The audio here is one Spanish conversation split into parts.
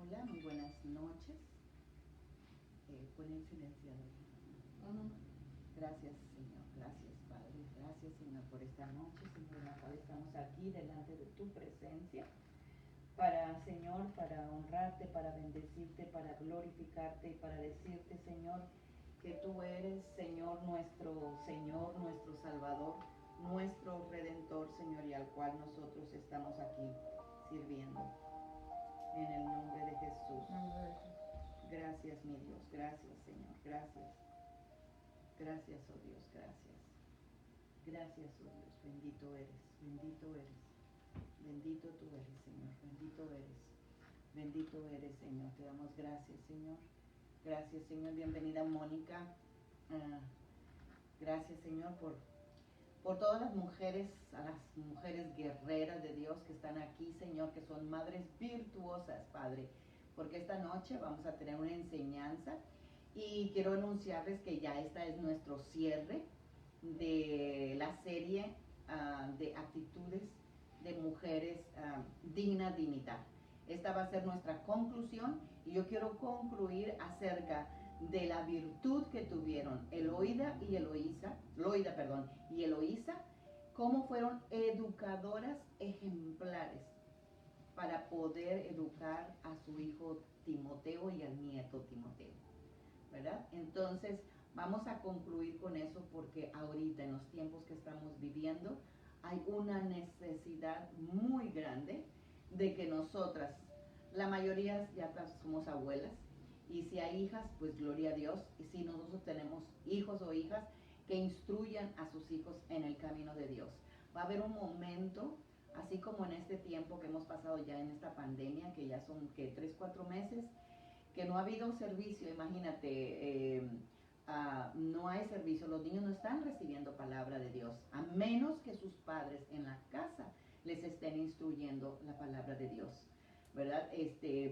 Hola, muy buenas noches. Pueden silenciar. Gracias, Señor. Gracias, Padre. Gracias, Señor, por esta noche, Señor, en la cual estamos aquí delante de tu presencia. Para, Señor, para honrarte, para bendecirte, para glorificarte y para decirte, Señor, que tú eres, Señor, nuestro Salvador, nuestro Redentor, Señor, y al cual nosotros estamos aquí sirviendo. En el nombre de Jesús. Gracias, mi Dios. Gracias, Señor. Gracias. Gracias, oh Dios. Gracias. Gracias, oh Dios. Bendito eres. Bendito eres. Bendito tú eres, Señor. Bendito eres. Bendito eres, Señor. Te damos gracias, Señor. Gracias, Señor. Bienvenida, Mónica. Gracias, Señor, por todas las mujeres, a las mujeres guerreras de Dios que están aquí, Señor, que son madres virtuosas, Padre, porque esta noche vamos a tener una enseñanza y quiero anunciarles que ya esta es nuestro cierre de la serie de actitudes de mujeres dignas, dignidad. Esta va a ser nuestra conclusión y yo quiero concluir acerca de la virtud que tuvieron Loida y Eloísa, cómo fueron educadoras ejemplares para poder educar a su hijo Timoteo y al nieto Timoteo, ¿verdad? Entonces vamos a concluir con eso porque ahorita en los tiempos que estamos viviendo hay una necesidad muy grande de que nosotras, la mayoría ya somos abuelas, y si hay hijas, pues gloria a Dios, y si nosotros tenemos hijos o hijas, que instruyan a sus hijos en el camino de Dios. Va a haber un momento, así como en este tiempo que hemos pasado ya en esta pandemia, que ya son, ¿qué? 3, 4 meses, que no ha habido servicio, imagínate, no hay servicio, los niños no están recibiendo palabra de Dios, a menos que sus padres en la casa les estén instruyendo la palabra de Dios, ¿verdad?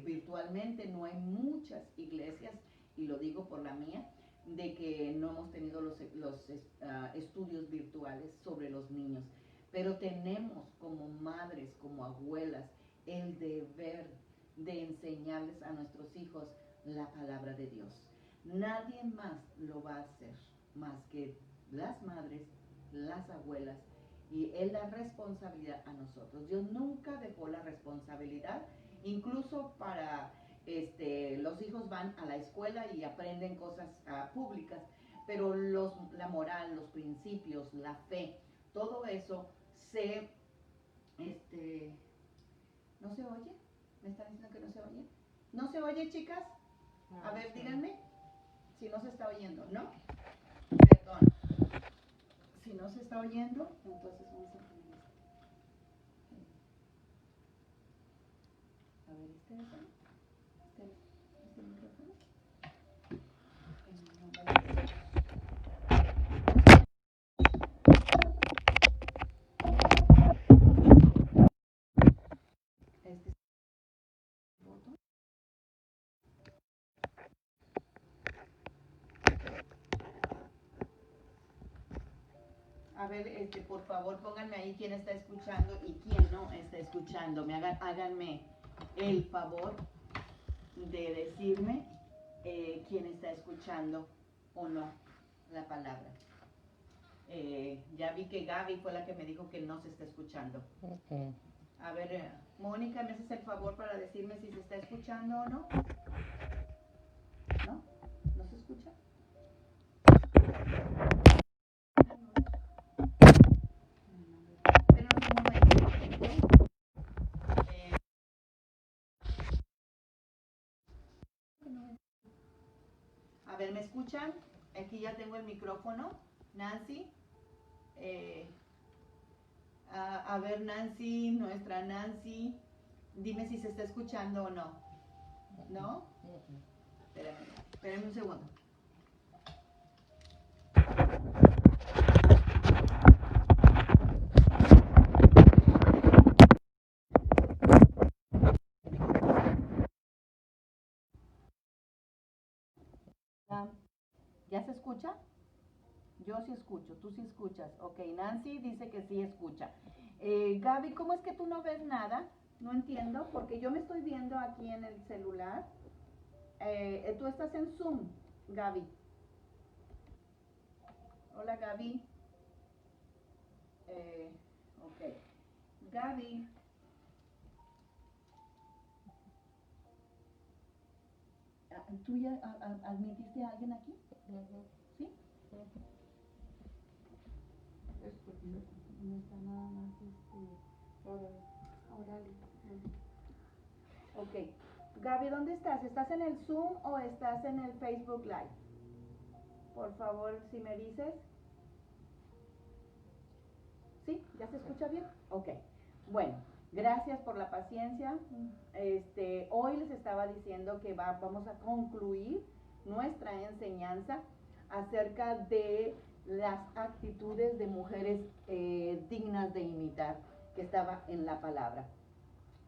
Virtualmente no hay muchas iglesias, y lo digo por la mía, de que no hemos tenido los estudios virtuales sobre los niños, pero tenemos como madres, como abuelas, el deber de enseñarles a nuestros hijos la palabra de Dios. Nadie más lo va a hacer más que las madres, las abuelas, y es la responsabilidad a nosotros. Dios nunca dejó la responsabilidad, incluso para los hijos van a la escuela y aprenden cosas públicas, pero la moral, los principios, la fe, todo eso ¿no se oye? ¿Me están diciendo que no se oye? ¿No se oye, chicas? A ver, díganme si no se está oyendo, ¿no? Perdón. Si no se está oyendo, entonces vamos a poner esto. A ver, este micrófono. A ver, por favor, pónganme ahí quién está escuchando y quién no está escuchando. Háganme el favor de decirme quién está escuchando o no la palabra. Ya vi que Gaby fue la que me dijo que no se está escuchando. A ver, Mónica, ¿me haces el favor para decirme si se está escuchando o no? ¿No? ¿No se escucha? A ver, ¿me escuchan? Aquí ya tengo el micrófono. Nancy. A ver, Nancy, nuestra Nancy. Dime si se está escuchando o no. ¿No? Espérame un segundo. ¿Ya se escucha? Yo sí escucho, tú sí escuchas. Ok, Nancy dice que sí escucha. Gaby, ¿cómo es que tú no ves nada? No entiendo, porque yo me estoy viendo aquí en el celular. Tú estás en Zoom, Gaby. Hola, Gaby. Ok. Gaby. ¿Tú ya admitiste a alguien aquí? ¿Sí? Es porque no está nada más Órale. Ok. Gaby, ¿dónde estás? ¿Estás en el Zoom o estás en el Facebook Live? Por favor, si me dices. ¿Sí? ¿Ya se escucha bien? Ok. Bueno, gracias por la paciencia. Hoy les estaba diciendo que vamos a concluir nuestra enseñanza acerca de las actitudes de mujeres dignas de imitar, que estaba en la palabra.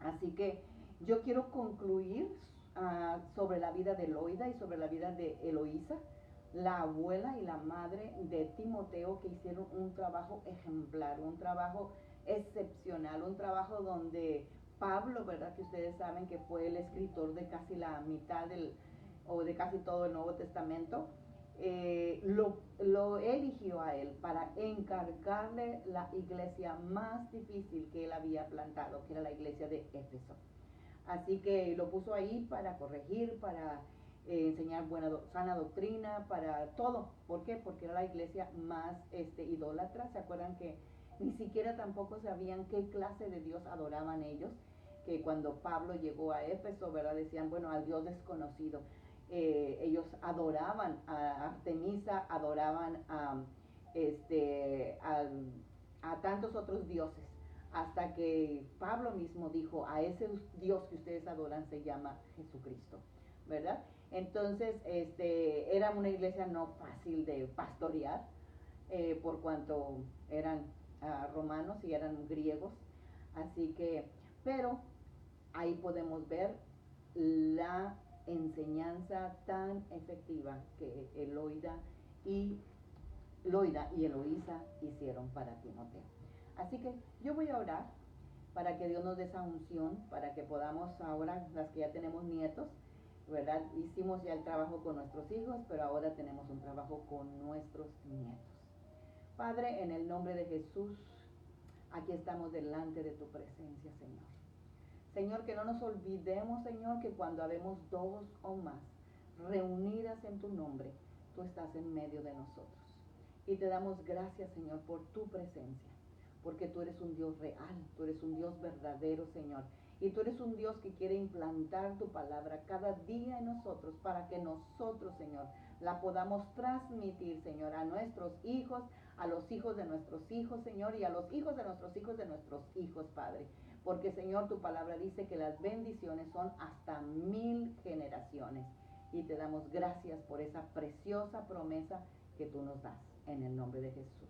Así que yo quiero concluir sobre la vida de Loida y sobre la vida de Eloísa, la abuela y la madre de Timoteo, que hicieron un trabajo ejemplar, un trabajo excepcional, un trabajo donde Pablo, ¿verdad? Que ustedes saben que fue el escritor de casi la mitad o de casi todo el Nuevo Testamento, lo eligió a él para encargarle la iglesia más difícil que él había plantado, que era la iglesia de Éfeso. Así que lo puso ahí para corregir, para enseñar sana doctrina, para todo. ¿Por qué? Porque era la iglesia más idólatra. ¿Se acuerdan que ni siquiera tampoco sabían qué clase de Dios adoraban ellos? Que cuando Pablo llegó a Éfeso, ¿verdad? Decían, bueno, al Dios desconocido. Ellos adoraban a Artemisa, adoraban a tantos otros dioses, hasta que Pablo mismo dijo, a ese Dios que ustedes adoran se llama Jesucristo, ¿verdad? Entonces, era una iglesia no fácil de pastorear, por cuanto eran romanos y eran griegos, así que, pero ahí podemos ver la enseñanza tan efectiva que Loida y Eloísa hicieron para Timoteo. Así que yo voy a orar para que Dios nos dé esa unción, para que podamos ahora, las que ya tenemos nietos, ¿verdad? Hicimos ya el trabajo con nuestros hijos, pero ahora tenemos un trabajo con nuestros nietos. Padre, en el nombre de Jesús, aquí estamos delante de tu presencia, Señor. Señor, que no nos olvidemos, Señor, que cuando habemos dos o más reunidas en tu nombre, tú estás en medio de nosotros. Y te damos gracias, Señor, por tu presencia, porque tú eres un Dios real, tú eres un Dios verdadero, Señor. Y tú eres un Dios que quiere implantar tu palabra cada día en nosotros para que nosotros, Señor, la podamos transmitir, Señor, a nuestros hijos, a los hijos de nuestros hijos, Señor, y a los hijos de nuestros hijos de nuestros hijos, Padre. Porque, Señor, tu palabra dice que las bendiciones son hasta 1000 generaciones. Y te damos gracias por esa preciosa promesa que tú nos das, en el nombre de Jesús.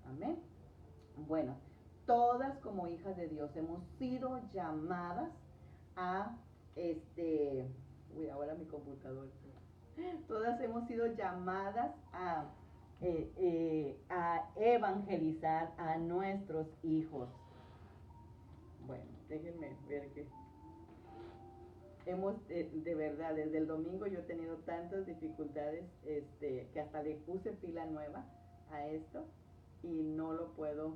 Amén. Bueno, todas como hijas de Dios hemos sido llamadas a uy, ahora mi computador. Todas hemos sido llamadas a evangelizar a nuestros hijos. Bueno, déjenme ver que hemos, de verdad, desde el domingo yo he tenido tantas dificultades, que hasta le puse pila nueva a esto y no lo puedo,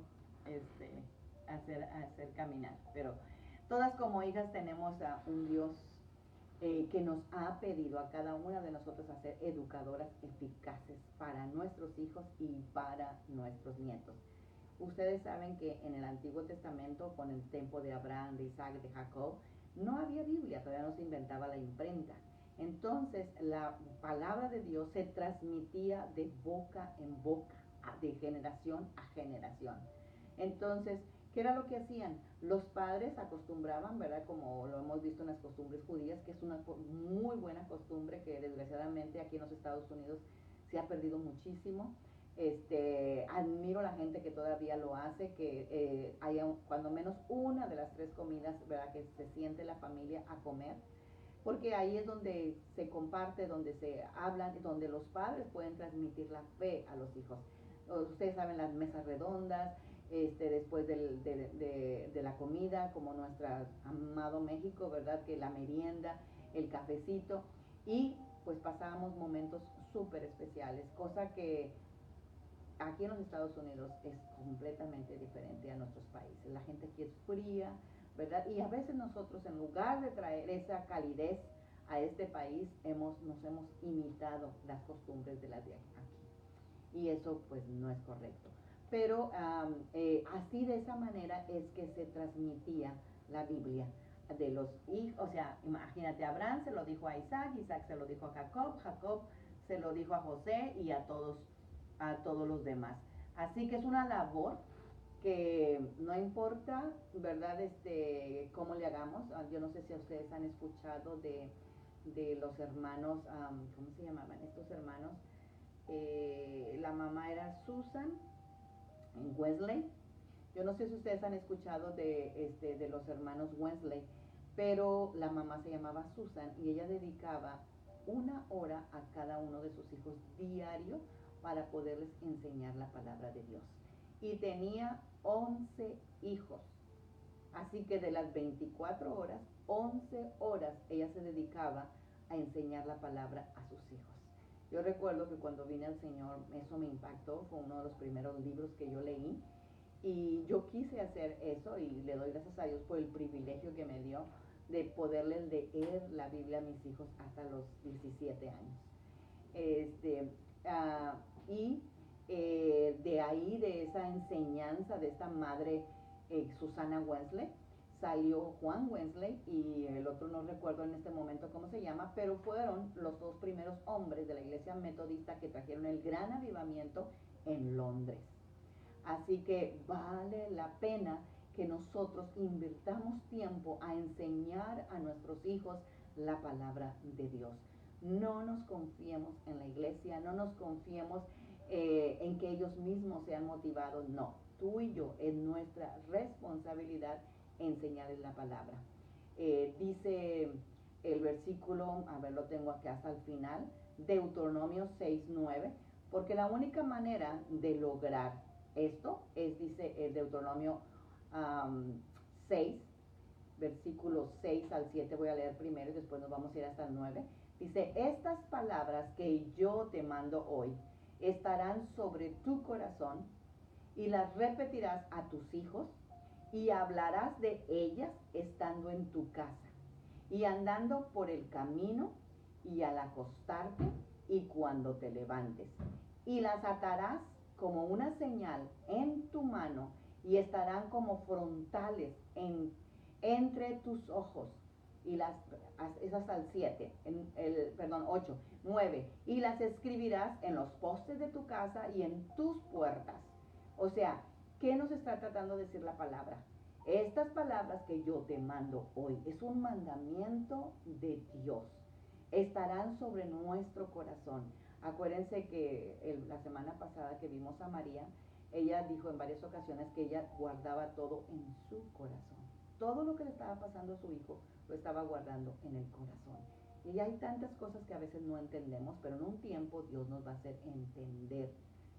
hacer caminar. Pero todas como hijas tenemos a un Dios que nos ha pedido a cada una de nosotros a ser educadoras eficaces para nuestros hijos y para nuestros nietos. Ustedes saben que en el Antiguo Testamento, con el tiempo de Abraham, de Isaac, de Jacob, no había Biblia, todavía no se inventaba la imprenta. Entonces la palabra de Dios se transmitía de boca en boca, de generación a generación. Entonces, ¿qué era lo que hacían? Los padres acostumbraban, ¿verdad? Como lo hemos visto en las costumbres judías, que es una muy buena costumbre que desgraciadamente aquí en los Estados Unidos se ha perdido muchísimo. Admiro a la gente que todavía lo hace, que haya cuando menos una de las 3 comidas, ¿verdad? Que se siente la familia a comer, porque ahí es donde se comparte, donde se hablan, donde los padres pueden transmitir la fe a los hijos. Ustedes saben, las mesas redondas, después de la comida, como nuestro amado México, ¿verdad? Que la merienda, el cafecito, y pues pasábamos momentos súper especiales, cosa que aquí en los Estados Unidos es completamente diferente a nuestros países. La gente aquí es fría, ¿verdad? Y a veces nosotros, en lugar de traer esa calidez a este país, nos hemos imitado las costumbres de las de aquí. Y eso pues no es correcto. Pero así, de esa manera es que se transmitía la Biblia de los hijos. O sea, imagínate, Abraham se lo dijo a Isaac, Isaac se lo dijo a Jacob, Jacob se lo dijo a José y a todos los demás. Así que es una labor que no importa, ¿verdad? Cómo le hagamos. Yo no sé si ustedes han escuchado de los hermanos, ¿cómo se llamaban estos hermanos? La mamá era Susan Wesley. Yo no sé si ustedes han escuchado de los hermanos Wesley, pero la mamá se llamaba Susan y ella dedicaba 1 hora a cada uno de sus hijos diario para poderles enseñar la palabra de Dios. Y tenía 11 hijos. Así que de las 24 horas, 11 horas ella se dedicaba a enseñar la palabra a sus hijos. Yo recuerdo que cuando vine al Señor, eso me impactó, fue uno de los primeros libros que yo leí, y yo quise hacer eso, y le doy gracias a Dios por el privilegio que me dio de poderles leer la Biblia a mis hijos hasta los 17 años. Y de ahí, de esa enseñanza de esta madre Susana Wesley, salió Juan Wesley, y el otro no recuerdo en este momento cómo se llama, pero fueron los 2 primeros hombres de la iglesia metodista que trajeron el gran avivamiento en Londres. Así que vale la pena que nosotros invirtamos tiempo a enseñar a nuestros hijos la palabra de Dios. No nos confiemos en la iglesia, no nos confiemos en que ellos mismos sean motivados. No, tú y yo, es nuestra responsabilidad enseñarles la palabra. Dice el versículo, a ver, lo tengo aquí hasta el final, Deuteronomio 6:9, porque la única manera de lograr esto es, dice el Deuteronomio 6, versículos 6 al 7, voy a leer primero y después nos vamos a ir hasta el 9. Dice: estas palabras que yo te mando hoy estarán sobre tu corazón, y las repetirás a tus hijos, y hablarás de ellas estando en tu casa, y andando por el camino, y al acostarte, y cuando te levantes. Y las atarás como una señal en tu mano, y estarán como frontales entre tus ojos. Y es hasta el 7, 8, 9. Y las escribirás en los postes de tu casa y en tus puertas. O sea, ¿qué nos está tratando de decir la palabra? Estas palabras que yo te mando hoy es un mandamiento de Dios. Estarán sobre nuestro corazón. Acuérdense que la semana pasada que vimos a María, ella dijo en varias ocasiones que ella guardaba todo en su corazón. Todo lo que le estaba pasando a su hijo lo estaba guardando en el corazón. Y hay tantas cosas que a veces no entendemos, pero en un tiempo Dios nos va a hacer entender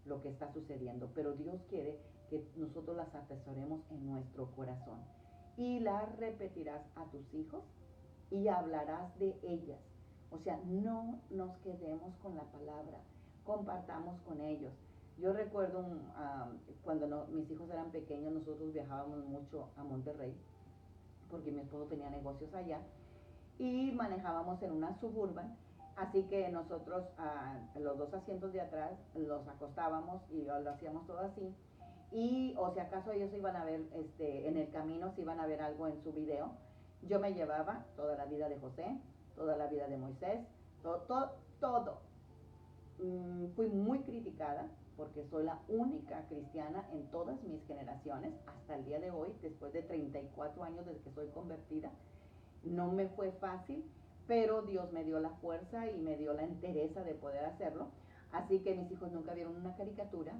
lo que está sucediendo. Pero Dios quiere que nosotros las atesoremos en nuestro corazón. Y las repetirás a tus hijos y hablarás de ellas. O sea, no nos quedemos con la palabra, compartamos con ellos. Yo recuerdo cuando mis hijos eran pequeños, nosotros viajábamos mucho a Monterrey, porque mi esposo tenía negocios allá, y manejábamos en una Suburban. Así que nosotros, los 2 asientos de atrás, los acostábamos y lo hacíamos todo así. Y o si acaso ellos iban a ver, en el camino, si iban a ver algo en su video, yo me llevaba toda la vida de José, toda la vida de Moisés, todo. Fui muy criticada porque soy la única cristiana en todas mis generaciones hasta el día de hoy, después de 34 años desde que soy convertida. No me fue fácil, pero Dios me dio la fuerza y me dio la entereza de poder hacerlo. Así que mis hijos nunca vieron una caricatura.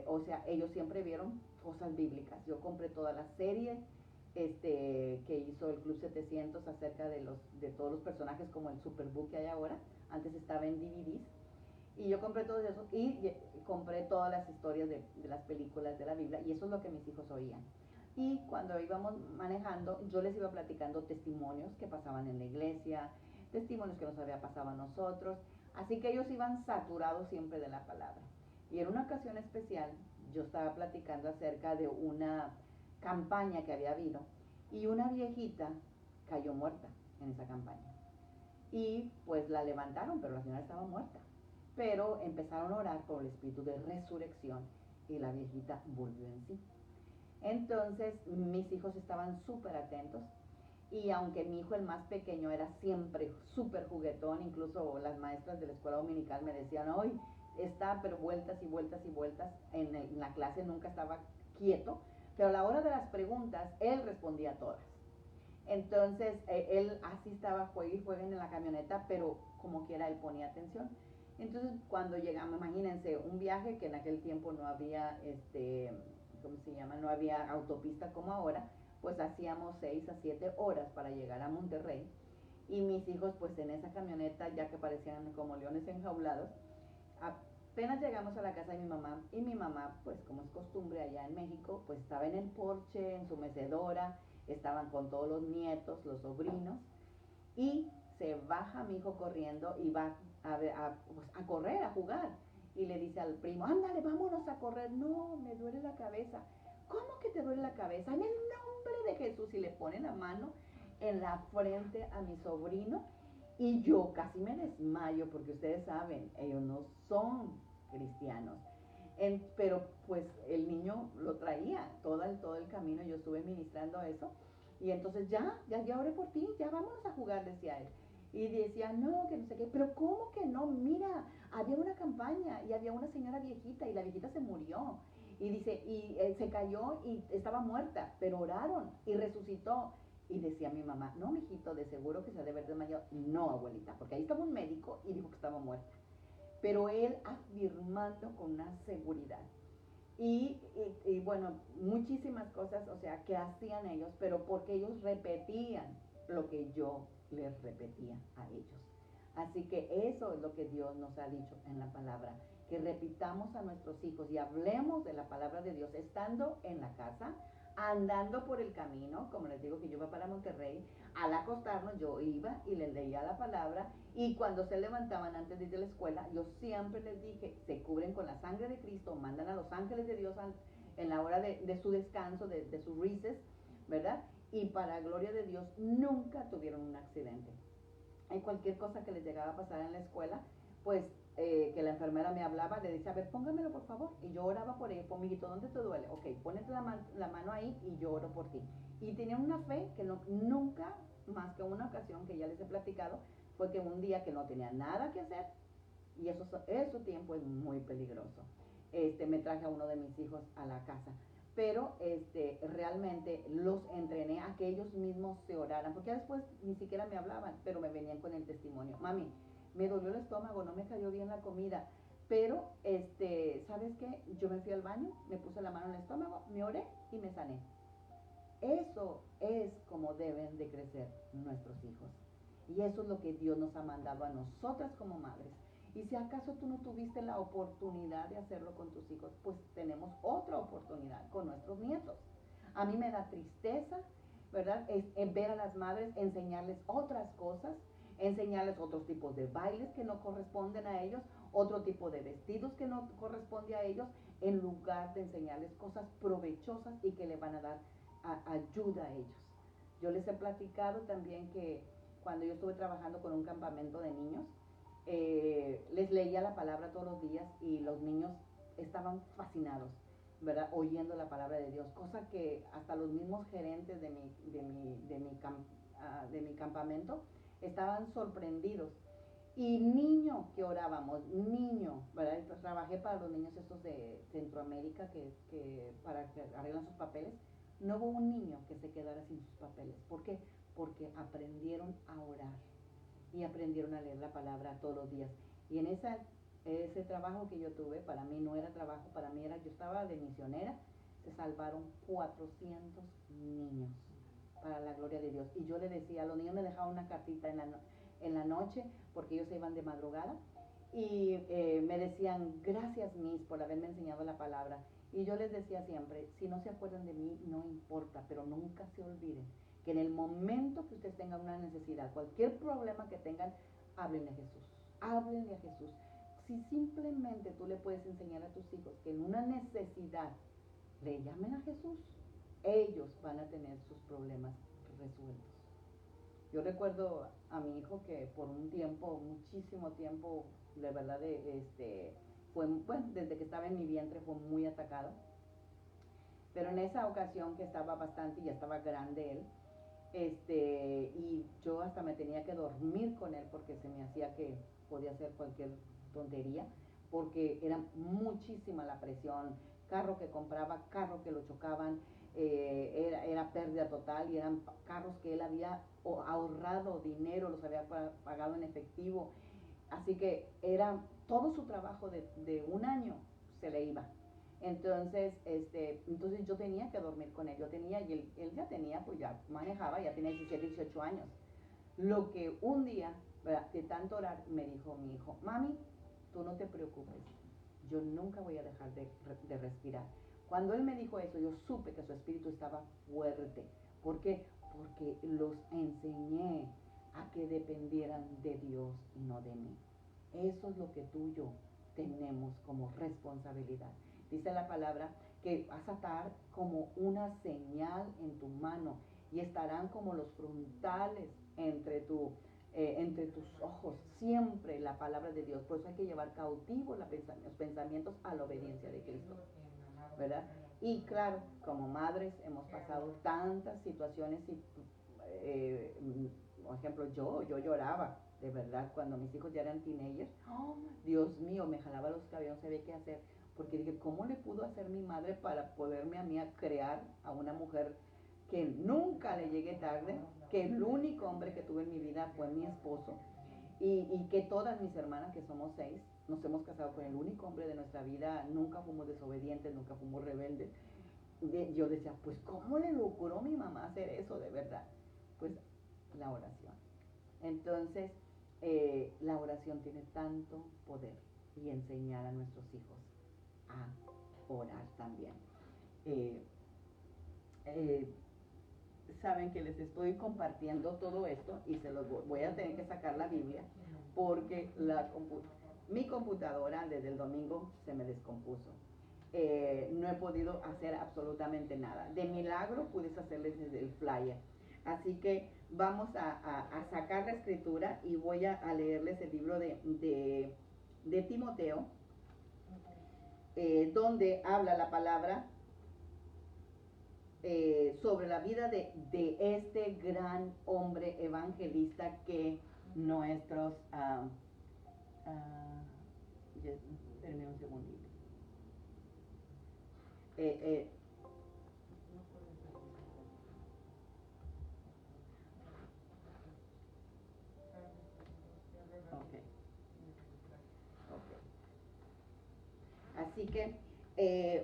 O sea, ellos siempre vieron cosas bíblicas. Yo compré toda la serie que hizo el Club 700 acerca de todos los personajes, como el Superbook que hay ahora. Antes estaba en DVDs. Y yo compré todo eso y compré todas las historias de las películas de la Biblia y eso es lo que mis hijos oían. Y cuando íbamos manejando, yo les iba platicando testimonios que pasaban en la iglesia, testimonios que nos había pasado a nosotros. Así que ellos iban saturados siempre de la palabra. Y en una ocasión especial, yo estaba platicando acerca de una campaña que había habido y una viejita cayó muerta en esa campaña. Y pues la levantaron, pero la señora estaba muerta. Pero empezaron a orar por el espíritu de resurrección y la viejita volvió en sí. Entonces mis hijos estaban súper atentos y aunque mi hijo el más pequeño era siempre súper juguetón, incluso las maestras de la escuela dominical me decían, hoy está pero vueltas y vueltas y vueltas en la clase, nunca estaba quieto, pero a la hora de las preguntas él respondía a todas. Entonces él así estaba juegue y juegue en la camioneta, pero como quiera él ponía atención. Entonces cuando llegamos, imagínense, un viaje que en aquel tiempo no había, ¿cómo se llama? No había autopista como ahora, pues hacíamos 6 a 7 horas para llegar a Monterrey. Y mis hijos pues en esa camioneta, ya que parecían como leones enjaulados, apenas llegamos a la casa de mi mamá y mi mamá, pues como es costumbre allá en México, pues estaba en el porche, en su mecedora, estaban con todos los nietos, los sobrinos, y se baja mi hijo corriendo y va pues, a correr, a jugar. Y le dice al primo, ándale, vámonos a correr. No, me duele la cabeza. ¿Cómo que te duele la cabeza? En el nombre de Jesús. Y le pone la mano en la frente a mi sobrino. Y yo casi me desmayo porque ustedes saben, ellos no son cristianos. Pero pues el niño lo traía todo el camino, yo estuve ministrando eso. Y entonces ya oré por ti, ya vámonos a jugar, decía él. Y decía, no, que no sé qué, pero ¿cómo que no? Mira, había una campaña y había una señora viejita y la viejita se murió. Y dice, se cayó y estaba muerta, pero oraron y resucitó. Y decía mi mamá, no, mijito, de seguro que se ha de haber desmayado. No, abuelita, porque ahí estaba un médico y dijo que estaba muerta. Pero él afirmando con una seguridad. Y bueno, muchísimas cosas, o sea, que hacían ellos, pero porque ellos repetían lo que yo les repetía a ellos. Así que eso es lo que Dios nos ha dicho en la palabra, que repitamos a nuestros hijos y hablemos de la palabra de Dios estando en la casa, andando por el camino, como les digo que yo iba para Monterrey, al acostarnos yo iba y les leía la palabra y cuando se levantaban antes de ir a la escuela, yo siempre les dije, se cubren con la sangre de Cristo, mandan a los ángeles de Dios en la hora de su descanso, de su recess, ¿verdad? Y para gloria de Dios nunca tuvieron un accidente. En cualquier cosa que les llegaba a pasar en la escuela, pues que la enfermera me hablaba, le decía, a ver, póngamelo por favor. Y yo oraba por ella, por mijito, ¿dónde te duele? Ok, ponete la mano ahí y yo oro por ti. Y tenía una fe que nunca, más que una ocasión que ya les he platicado, fue que un día que no tenía nada que hacer, y eso tiempo es muy peligroso. Me traje a uno de mis hijos a la casa, pero realmente los entrené a que ellos mismos se oraran, porque después ni siquiera me hablaban, pero me venían con el testimonio. Mami, me dolió el estómago, no me cayó bien la comida, pero ¿sabes qué? Yo me fui al baño, me puse la mano en el estómago, me oré y me sané. Eso es como deben de crecer nuestros hijos. Y eso es lo que Dios nos ha mandado a nosotras como madres. Y si acaso tú no tuviste la oportunidad de hacerlo con tus hijos, pues tenemos otra oportunidad con nuestros nietos. A mí me da tristeza, ¿verdad? Es ver a las madres enseñarles otras cosas, enseñarles otros tipos de bailes que no corresponden a ellos, otro tipo de vestidos que no corresponde a ellos, en lugar de enseñarles cosas provechosas y que le van a dar ayuda a ellos. Yo les he platicado también que cuando yo estuve trabajando con un campamento de niños, les leía la palabra todos los días y los niños estaban fascinados, ¿verdad? Oyendo la palabra de Dios, cosa que hasta los mismos gerentes de mi campamento estaban sorprendidos. Y niño que orábamos, niño, ¿verdad? Trabajé para los niños estos de Centroamérica para que arreglan sus papeles. No hubo un niño que se quedara sin sus papeles. ¿Por qué? Porque aprendieron a orar y aprendieron a leer la palabra todos los días. Y en ese trabajo que yo tuve, para mí no era trabajo, para mí era, yo estaba de misionera, se salvaron 400 niños, para la gloria de Dios. Y yo le decía, a los niños me dejaban una cartita en la noche, porque ellos se iban de madrugada, Y me decían, gracias Miss por haberme enseñado la palabra. Y yo les decía siempre, si no se acuerdan de mí, no importa, pero nunca se olviden que en el momento que ustedes tengan una necesidad, cualquier problema que tengan, háblenle a Jesús, háblenle a Jesús. Si simplemente tú le puedes enseñar a tus hijos que en una necesidad le llamen a Jesús, ellos van a tener sus problemas resueltos. Yo recuerdo a mi hijo que por un tiempo, muchísimo tiempo, de verdad, fue, bueno, desde que estaba en mi vientre fue muy atacado. Pero en esa ocasión que estaba bastante, ya estaba grande él, y yo hasta me tenía que dormir con él porque se me hacía que podía hacer cualquier tontería, porque era muchísima la presión, carro que compraba, carro que lo chocaban, era pérdida total y eran carros que él había ahorrado dinero, los había pagado en efectivo, así que era todo su trabajo de un año se le iba. Entonces yo tenía que dormir con él, y él ya tenía, pues ya manejaba, ya tenía 17, 18 años. Lo que un día, ¿verdad?, de tanto orar, me dijo mi hijo, mami, tú no te preocupes, yo nunca voy a dejar de respirar. Cuando él me dijo eso, yo supe que su espíritu estaba fuerte. ¿Por qué? Porque los enseñé a que dependieran de Dios y no de mí. Eso es lo que tú y yo tenemos como responsabilidad. Dice la palabra que vas a estar como una señal en tu mano y estarán como los frontales entre tus ojos, siempre la palabra de Dios. Por eso hay que llevar cautivos los pensamientos a la obediencia de Cristo, ¿verdad? Y claro, como madres hemos pasado tantas situaciones y, por ejemplo, yo lloraba, de verdad, cuando mis hijos ya eran teenagers. Oh, Dios mío, me jalaba los cabellos, no sabía qué hacer, porque dije, ¿cómo le pudo hacer mi madre para poderme a mí a crear a una mujer que nunca le llegué tarde, que el único hombre que tuve en mi vida fue mi esposo, y que todas mis hermanas, que somos 6, nos hemos casado con el único hombre de nuestra vida, nunca fuimos desobedientes, nunca fuimos rebeldes. Yo decía, pues ¿cómo le logró mi mamá hacer eso de verdad? Pues la oración. Entonces, la oración tiene tanto poder, y enseñar a nuestros hijos a orar también. Eh, eh, Saben que les estoy compartiendo todo esto y se los voy a tener que sacar la Biblia porque mi computadora desde el domingo se me descompuso. No he podido hacer absolutamente nada. De milagro pude hacerles desde el flyer. Así que vamos a sacar la escritura y voy a leerles el libro de Timoteo, donde habla la palabra sobre la vida de este gran hombre evangelista que nuestros... Denme un segundito. Okay. Así que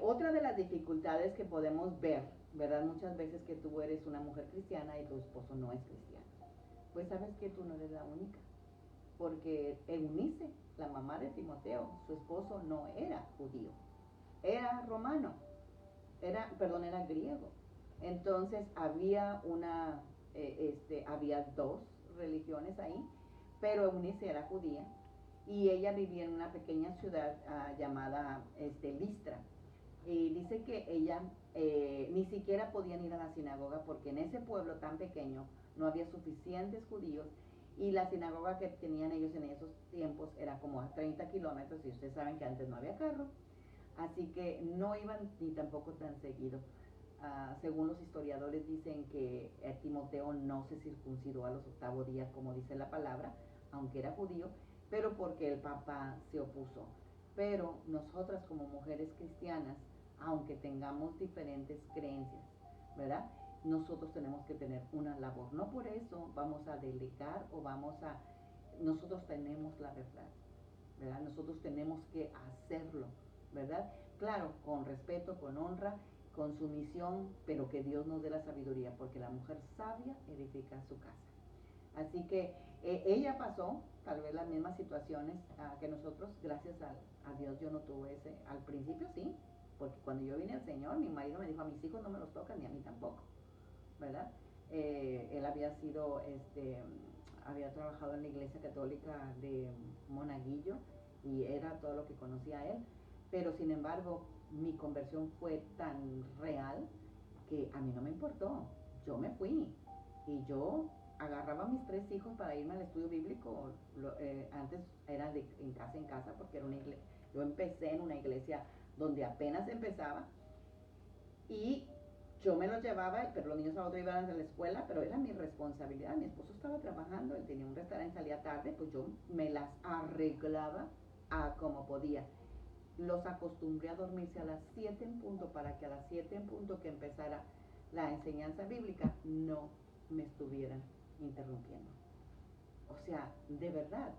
otra de las dificultades que podemos ver, ¿verdad? Muchas veces que tú eres una mujer cristiana y tu esposo no es cristiano. Pues sabes que tú no eres la única. Porque Eunice, la mamá de Timoteo, su esposo no era judío, era romano, era griego. Entonces había dos religiones ahí, pero Eunice era judía y ella vivía en una pequeña ciudad llamada Listra. Y dice que ella ni siquiera podían ir a la sinagoga porque en ese pueblo tan pequeño no había suficientes judíos, y la sinagoga que tenían ellos en esos tiempos era como a 30 kilómetros, y ustedes saben que antes no había carro, así que no iban ni tampoco tan seguido. Según los historiadores dicen que Timoteo no se circuncidó a los 8º días, como dice la palabra, aunque era judío, pero porque el papá se opuso. Pero nosotras como mujeres cristianas, aunque tengamos diferentes creencias, ¿verdad?, nosotros tenemos que tener una labor. No por eso vamos a delegar nosotros tenemos la verdad, ¿verdad? Nosotros tenemos que hacerlo, ¿verdad? Claro, con respeto, con honra, con sumisión, pero que Dios nos dé la sabiduría, porque la mujer sabia edifica su casa. Así que ella pasó tal vez las mismas situaciones que nosotros. Gracias a Dios yo no tuve ese, al principio sí, porque cuando yo vine al Señor, mi marido me dijo, a mis hijos no me los tocan ni a mí tampoco, ¿verdad? Él había sido, había trabajado en la iglesia católica de Monaguillo y era todo lo que conocía él, pero sin embargo mi conversión fue tan real que a mí no me importó. Yo me fui y yo agarraba a mis 3 hijos para irme al estudio bíblico. Antes era en casa, porque era una iglesia. Yo empecé en una iglesia donde apenas empezaba y yo me los llevaba, pero los niños a otro iban a la escuela, pero era mi responsabilidad. Mi esposo estaba trabajando, él tenía un restaurante, salía tarde, pues yo me las arreglaba a como podía. Los acostumbré a dormirse a las 7 en punto para que a las 7 en punto que empezara la enseñanza bíblica no me estuvieran interrumpiendo. O sea, de verdad,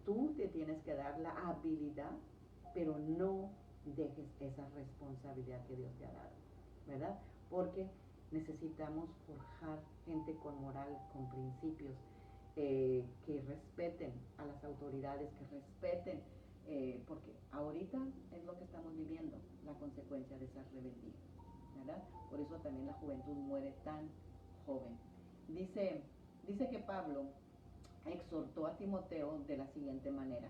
tú te tienes que dar la habilidad, pero no dejes esa responsabilidad que Dios te ha dado, ¿verdad? Porque necesitamos forjar gente con moral, con principios, que respeten a las autoridades, que respeten, porque ahorita es lo que estamos viviendo, la consecuencia de esa rebeldía, ¿verdad? Por eso también la juventud muere tan joven. Dice que Pablo exhortó a Timoteo de la siguiente manera,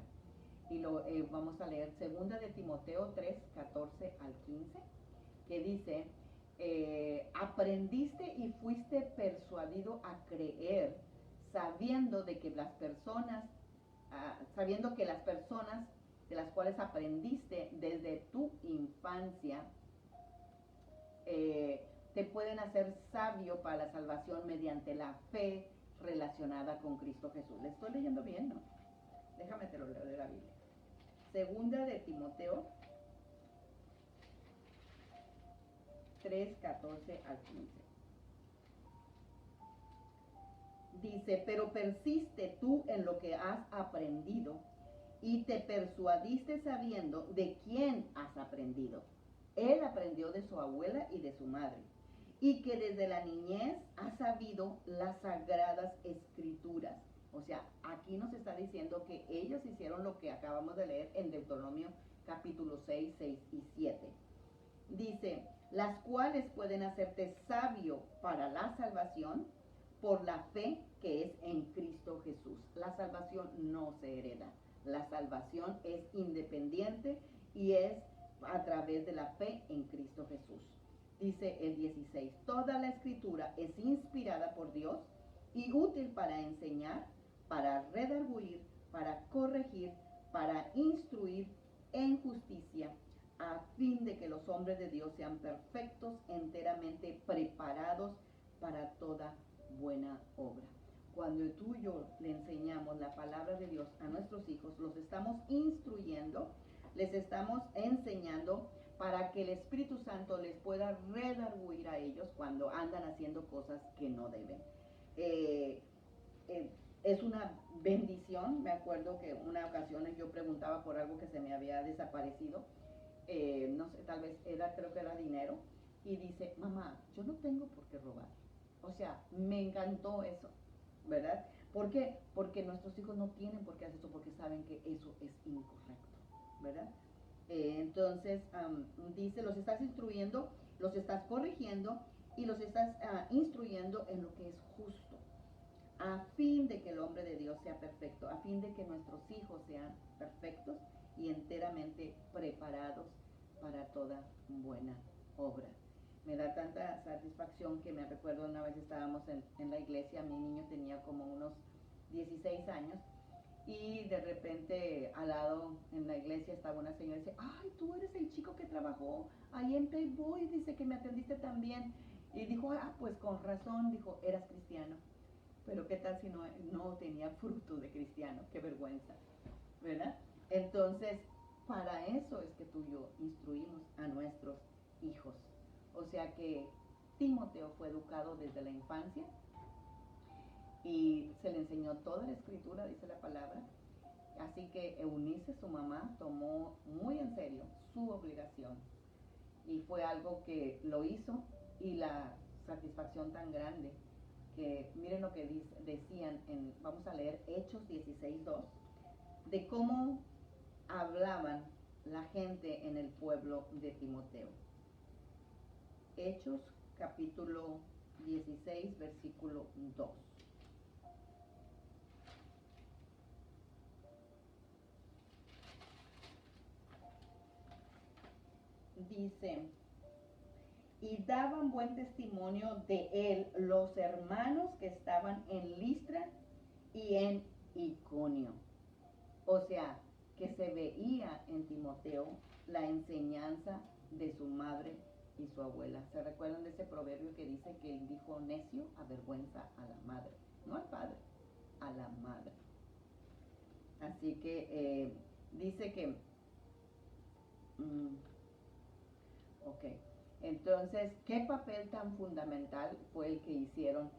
y vamos a leer 2 de Timoteo 3, 14 al 15, que dice, aprendiste y fuiste persuadido a creer, sabiendo que las personas de las cuales aprendiste desde tu infancia, te pueden hacer sabio para la salvación mediante la fe relacionada con Cristo Jesús. ¿Le estoy leyendo bien, no? Déjame te lo leo de la Biblia. 2 de Timoteo 3, 14 al 15. Dice, pero persiste tú en lo que has aprendido y te persuadiste sabiendo de quién has aprendido. Él aprendió de su abuela y de su madre, y que desde la niñez ha sabido las sagradas escrituras. O sea, aquí nos está diciendo que ellos hicieron lo que acabamos de leer en Deuteronomio capítulo 6, 6 y 7. Dice, las cuales pueden hacerte sabio para la salvación por la fe que es en Cristo Jesús. La salvación no se hereda. La salvación es independiente y es a través de la fe en Cristo Jesús. Dice el 16, toda la escritura es inspirada por Dios y útil para enseñar, para redarguir, para corregir, para instruir en justicia, a fin de que los hombres de Dios sean perfectos, enteramente preparados para toda buena obra. Cuando tú y yo le enseñamos la palabra de Dios a nuestros hijos, los estamos instruyendo, les estamos enseñando para que el Espíritu Santo les pueda redarguir a ellos cuando andan haciendo cosas que no deben. Es una bendición. Me acuerdo que una ocasión yo preguntaba por algo que se me había desaparecido, no sé, tal vez creo que era dinero, y dice, mamá, yo no tengo por qué robar. O sea, me encantó eso, ¿verdad? ¿Por qué? Porque nuestros hijos no tienen por qué hacer eso, porque saben que eso es incorrecto, ¿verdad? Entonces, dice, los estás instruyendo, los estás corrigiendo y los estás instruyendo en lo que es justo, a fin de que el hombre de Dios sea perfecto, a fin de que nuestros hijos sean perfectos y enteramente preparados para toda buena obra. Me da tanta satisfacción que me recuerdo una vez estábamos en la iglesia, mi niño tenía como unos 16 años, y de repente al lado en la iglesia estaba una señora y dice, ay, tú eres el chico que trabajó ahí en Playboy, dice que me atendiste tan bien. Y dijo, pues con razón, dijo, eras cristiano. Pero qué tal si no tenía fruto de cristiano, qué vergüenza, ¿verdad? Entonces, para eso es que tú y yo instruimos a nuestros hijos. O sea que Timoteo fue educado desde la infancia y se le enseñó toda la escritura, dice la palabra. Así que Eunice, su mamá, tomó muy en serio su obligación y fue algo que lo hizo, y la satisfacción tan grande que miren lo que decían, vamos a leer Hechos 16:2, de cómo hablaban la gente en el pueblo de Timoteo. Hechos capítulo 16, versículo 2. Dice, y daban buen testimonio de él los hermanos que estaban en Listra y en Iconio. O sea, que se veía en Timoteo la enseñanza de su madre y su abuela. ¿Se recuerdan de ese proverbio que dice que el hijo necio avergüenza a la madre? No al padre, a la madre. Así que dice que... ok, entonces, ¿qué papel tan fundamental fue el que hicieron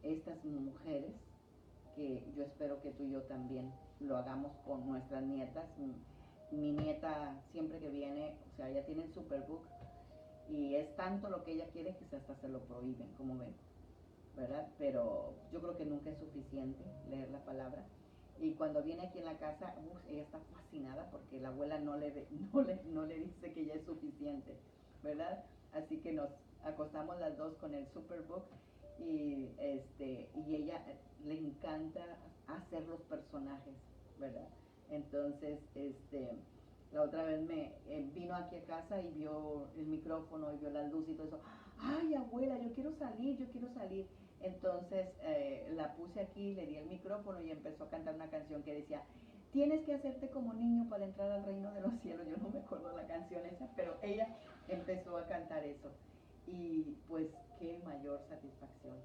estas mujeres? Que yo espero que tú y yo también lo hagamos con nuestras nietas. Mi nieta siempre que viene, o sea, ella tiene el Superbook y es tanto lo que ella quiere que hasta se lo prohíben, como ven, ¿verdad? Pero yo creo que nunca es suficiente leer la palabra. Y cuando viene aquí en la casa, ella está fascinada porque la abuela no le dice que ya es suficiente, ¿verdad? Así que nos acostamos las dos con el Superbook y ella le encanta hacer los personajes, ¿verdad? Entonces, la otra vez vino aquí a casa y vio el micrófono y vio la luz y todo eso. Ay, abuela, yo quiero salir. Entonces la puse aquí, le di el micrófono y empezó a cantar una canción que decía, tienes que hacerte como niño para entrar al reino de los cielos. Yo no me acuerdo la canción esa, pero ella empezó a cantar eso. Y pues qué mayor satisfacción.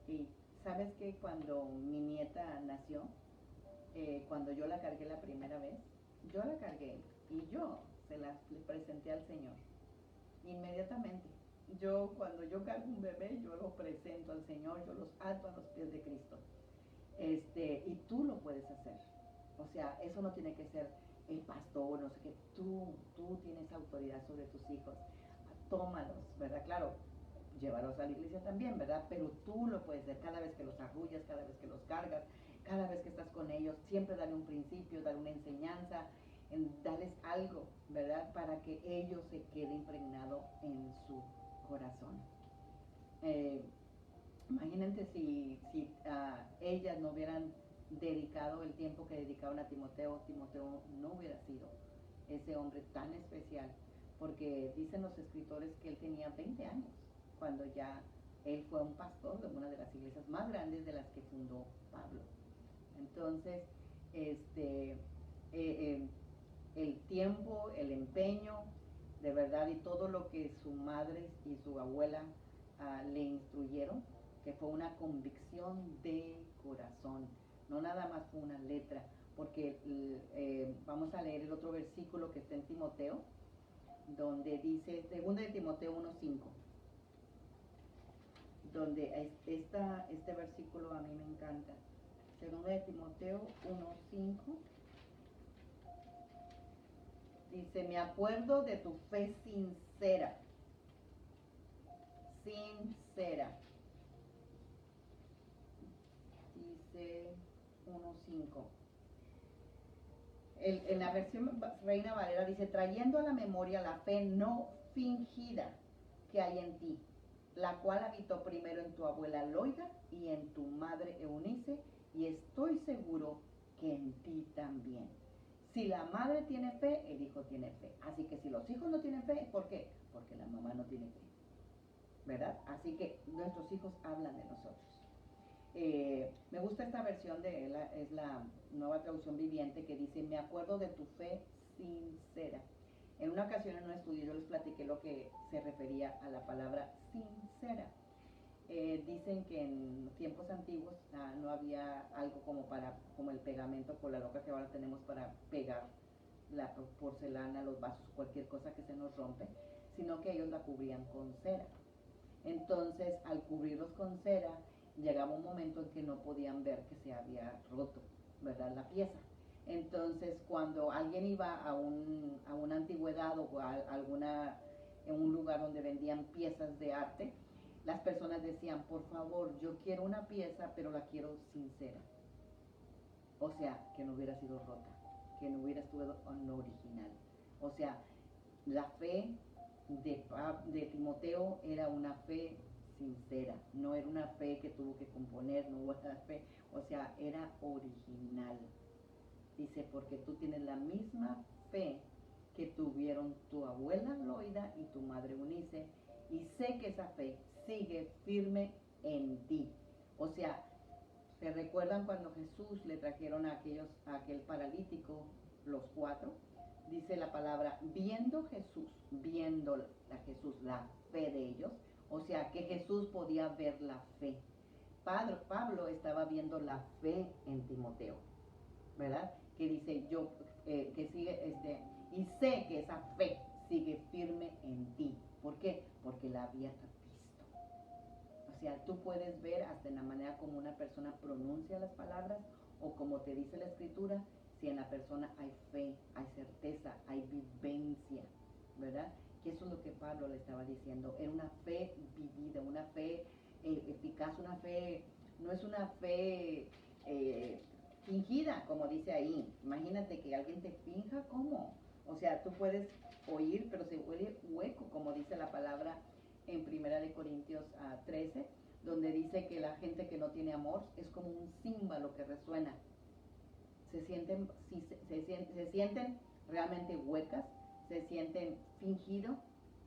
Y sabes que cuando mi nieta nació, cuando yo la cargué la primera vez, yo la cargué y yo le presenté al Señor inmediatamente. Cuando yo cargo un bebé, yo lo presento al Señor, yo los ato a los pies de Cristo. Y tú lo puedes hacer. O sea, eso no tiene que ser el pastor, no sé qué. Tú tienes autoridad sobre tus hijos. Tómalos, ¿verdad? Claro, llévalos a la iglesia también, ¿verdad? Pero tú lo puedes hacer cada vez que los arrullas, cada vez que los cargas, cada vez que estás con ellos. Siempre dale un principio, dale una enseñanza, darles algo, ¿verdad? Para que ellos se quede impregnado en su corazón. Imagínate si ellas no hubieran dedicado el tiempo que dedicaron a Timoteo no hubiera sido ese hombre tan especial, porque dicen los escritores que él tenía 20 años cuando ya él fue un pastor de una de las iglesias más grandes de las que fundó Pablo. Entonces, el tiempo, el empeño, de verdad, y todo lo que su madre y su abuela le instruyeron, que fue una convicción de corazón, no nada más fue una letra, porque vamos a leer el otro versículo que está en Timoteo, donde dice, 2 de Timoteo 1:5, donde este versículo a mí me encanta. 2 de Timoteo 1:5 dice, me acuerdo de tu fe sincera. Dice 1:5. En la versión Reina Valera dice, trayendo a la memoria la fe no fingida que hay en ti, la cual habitó primero en tu abuela Loida y en tu madre Eunice, y estoy seguro que en ti también. Si la madre tiene fe, el hijo tiene fe. Así que si los hijos no tienen fe, ¿por qué? Porque la mamá no tiene fe, ¿verdad? Así que nuestros hijos hablan de nosotros. Me gusta esta versión es la Nueva Traducción Viviente, que dice, me acuerdo de tu fe sincera. En una ocasión en un estudio yo les platiqué lo que se refería a la palabra sincera. Dicen que en tiempos antiguos no había algo como el pegamento por la loca que ahora tenemos para pegar la porcelana, los vasos, cualquier cosa que se nos rompe, sino que ellos la cubrían con cera. Entonces, al cubrirlos con cera, llegaba un momento en que no podían ver que se había roto, ¿verdad?, la pieza. Entonces, cuando alguien iba a una antigüedad o en un lugar donde vendían piezas de arte, las personas decían, por favor, yo quiero una pieza, pero la quiero sincera. O sea, que no hubiera sido rota, que no hubiera estado en lo original. O sea, la fe de Timoteo era una fe sincera, no era una fe que tuvo que componer, no era fe, o sea, era original. Dice, porque tú tienes la misma fe que tuvieron tu abuela Loida y tu madre Eunice, y sé que esa fe sigue firme en ti. O sea, ¿se recuerdan cuando Jesús le trajeron a aquel paralítico, los 4? Dice la palabra, viendo a Jesús la fe de ellos, o sea que Jesús podía ver la fe. Pablo estaba viendo la fe en Timoteo, ¿verdad? Que dice que sigue, y sé que esa fe sigue firme en ti. ¿Por qué? Porque la había visto. O sea, tú puedes ver hasta en la manera como una persona pronuncia las palabras o como te dice la escritura, si en la persona hay fe, hay certeza, hay vivencia, ¿verdad? Que eso es lo que Pablo le estaba diciendo. Era una fe vivida, una fe eficaz, una fe, no es una fe fingida, como dice ahí. Imagínate que alguien te finja, ¿cómo? O sea, tú puedes oír, pero se huele hueco, como dice la palabra en 1 Corintios 13, donde dice que la gente que no tiene amor es como un címbalo que resuena. Se sienten realmente huecas, se sienten fingidos,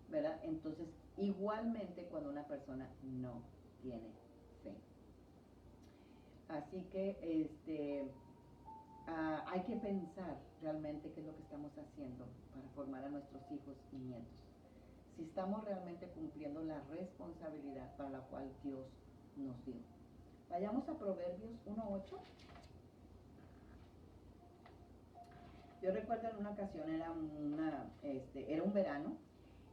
¿verdad? Entonces, igualmente cuando una persona no tiene fe. Así que hay que pensar realmente qué es lo que estamos haciendo para formar a nuestros hijos y nietos. Si estamos realmente cumpliendo la responsabilidad para la cual Dios nos dio. Vayamos a Proverbios 1:8. Yo recuerdo en una ocasión, era un verano,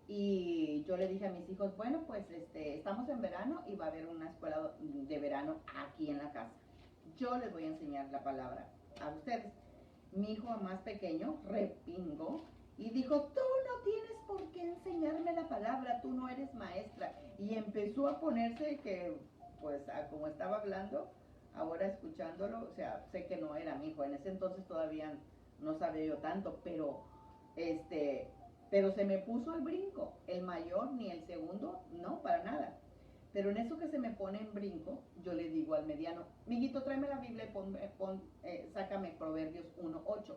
y yo le dije a mis hijos, bueno, pues estamos en verano y va a haber una escuela de verano aquí en la casa. Yo les voy a enseñar la palabra a ustedes. Mi hijo más pequeño repingó y dijo, tú no tienes por qué enseñarme la palabra, tú no eres maestra. Y empezó a ponerse que, pues, como estaba hablando, ahora escuchándolo, o sea, sé que no era mi hijo, en ese entonces todavía no sabía yo tanto, pero se me puso al brinco, el mayor ni el segundo, no, para nada. Pero en eso que se me pone en brinco, yo le digo al mediano, mijito, tráeme la Biblia y sácame Proverbios 1:8.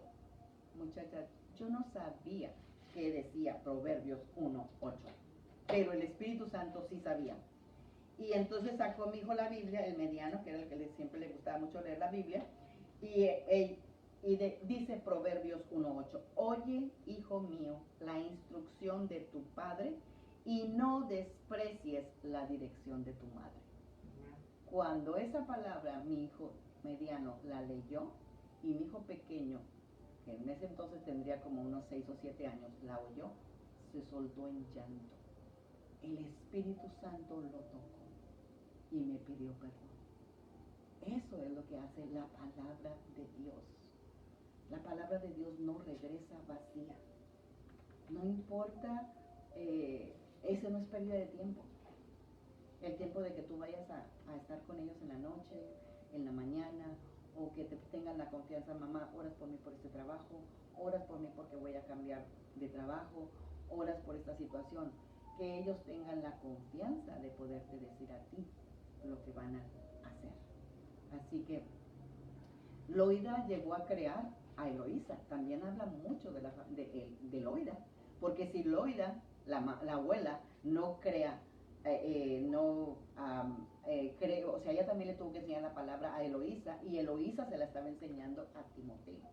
Muchacha, yo no sabía que decía Proverbios 1:8, pero el Espíritu Santo sí sabía. Y entonces sacó mi hijo la Biblia, el mediano, que era el que siempre le gustaba mucho leer la Biblia, dice Proverbios 1:8, oye, hijo mío, la instrucción de tu padre y no desprecies la dirección de tu madre. Cuando esa palabra mi hijo mediano la leyó y mi hijo pequeño, que en ese entonces tendría como unos 6 o 7 años, la oyó, se soltó en llanto. El Espíritu Santo lo tocó y me pidió perdón. Eso es lo que hace la palabra de Dios. La palabra de Dios no regresa vacía. No importa, eso no es pérdida de tiempo. El tiempo de que tú vayas a estar con ellos en la noche, en la mañana, o que te tengan la confianza, mamá, oras por mí por este trabajo, oras por mí porque voy a cambiar de trabajo, oras por esta situación. Que ellos tengan la confianza de poderte decir a ti lo que van a hacer. Así que Loida llegó a crear a Eloísa. También habla mucho de Loida. Porque si Loida, la abuela, no crea, o sea, ella también le tuvo que enseñar la palabra a Eloísa y Eloísa se la estaba enseñando a Timoteo.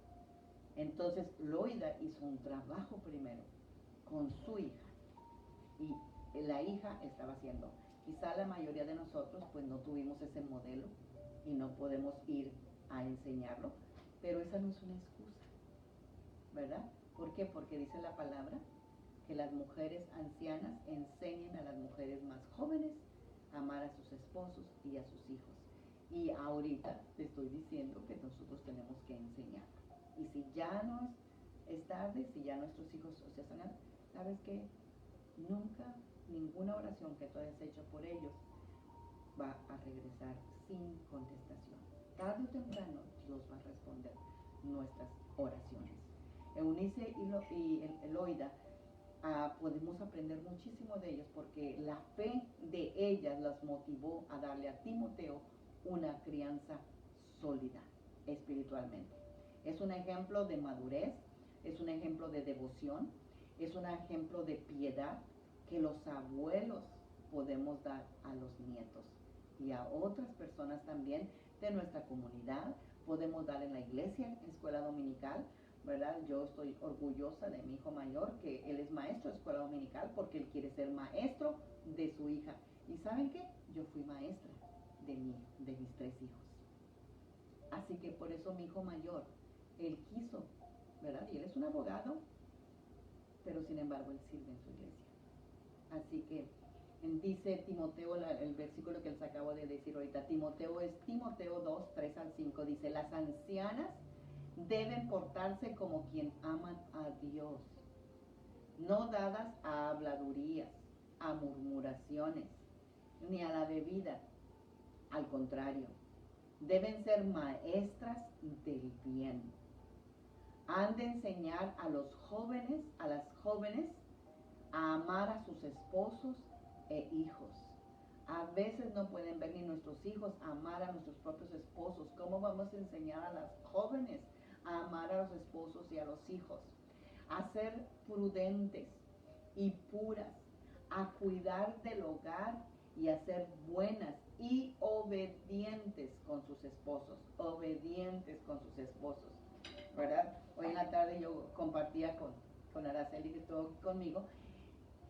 Entonces Loida hizo un trabajo primero con su hija y la hija estaba haciendo. Quizá la mayoría de nosotros pues no tuvimos ese modelo y no podemos ir a enseñarlo, pero esa no es una excusa, ¿verdad? ¿Por qué? Porque dice la palabra que las mujeres ancianas enseñen a las mujeres más jóvenes a amar a sus esposos y a sus hijos. Y ahorita te estoy diciendo que nosotros tenemos que enseñar. Y si ya no es tarde, si ya nuestros hijos, o sea, ¿sabes qué? Nunca ninguna oración que tú hayas hecho por ellos va a regresar sin contestación. Tarde o temprano Dios va a responder nuestras oraciones. Eunice y Eloida podemos aprender muchísimo de ellos porque la fe de ellas las motivó a darle a Timoteo una crianza sólida espiritualmente. Es un ejemplo de madurez, es un ejemplo de devoción, es un ejemplo de piedad que los abuelos podemos dar a los nietos y a otras personas también de nuestra comunidad. Podemos dar en la iglesia, en escuela dominical, ¿verdad? Yo estoy orgullosa de mi hijo mayor, que él es maestro de escuela dominical porque él quiere ser maestro de su hija. ¿Y saben qué? Yo fui maestra de mis 3 hijos. Así que por eso mi hijo mayor, él quiso, ¿verdad? Y él es un abogado, pero sin embargo él sirve en su iglesia. Así que dice Timoteo, el versículo que les acabo de decir ahorita, Timoteo es Timoteo 2, 3 al 5, dice, las ancianas deben portarse como quien aman a Dios, no dadas a habladurías, a murmuraciones, ni a la bebida. Al contrario, deben ser maestras del bien. Han de enseñar a los jóvenes, a las jóvenes, a amar a sus esposos e hijos. A veces no pueden ver ni nuestros hijos amar a nuestros propios esposos. ¿Cómo vamos a enseñar a las jóvenes a amar a los esposos y a los hijos? A ser prudentes y puras, a cuidar del hogar y a ser buenas y obedientes con sus esposos, obedientes con sus esposos, ¿verdad? Hoy en la tarde yo compartía con Araceli, que estuvo conmigo,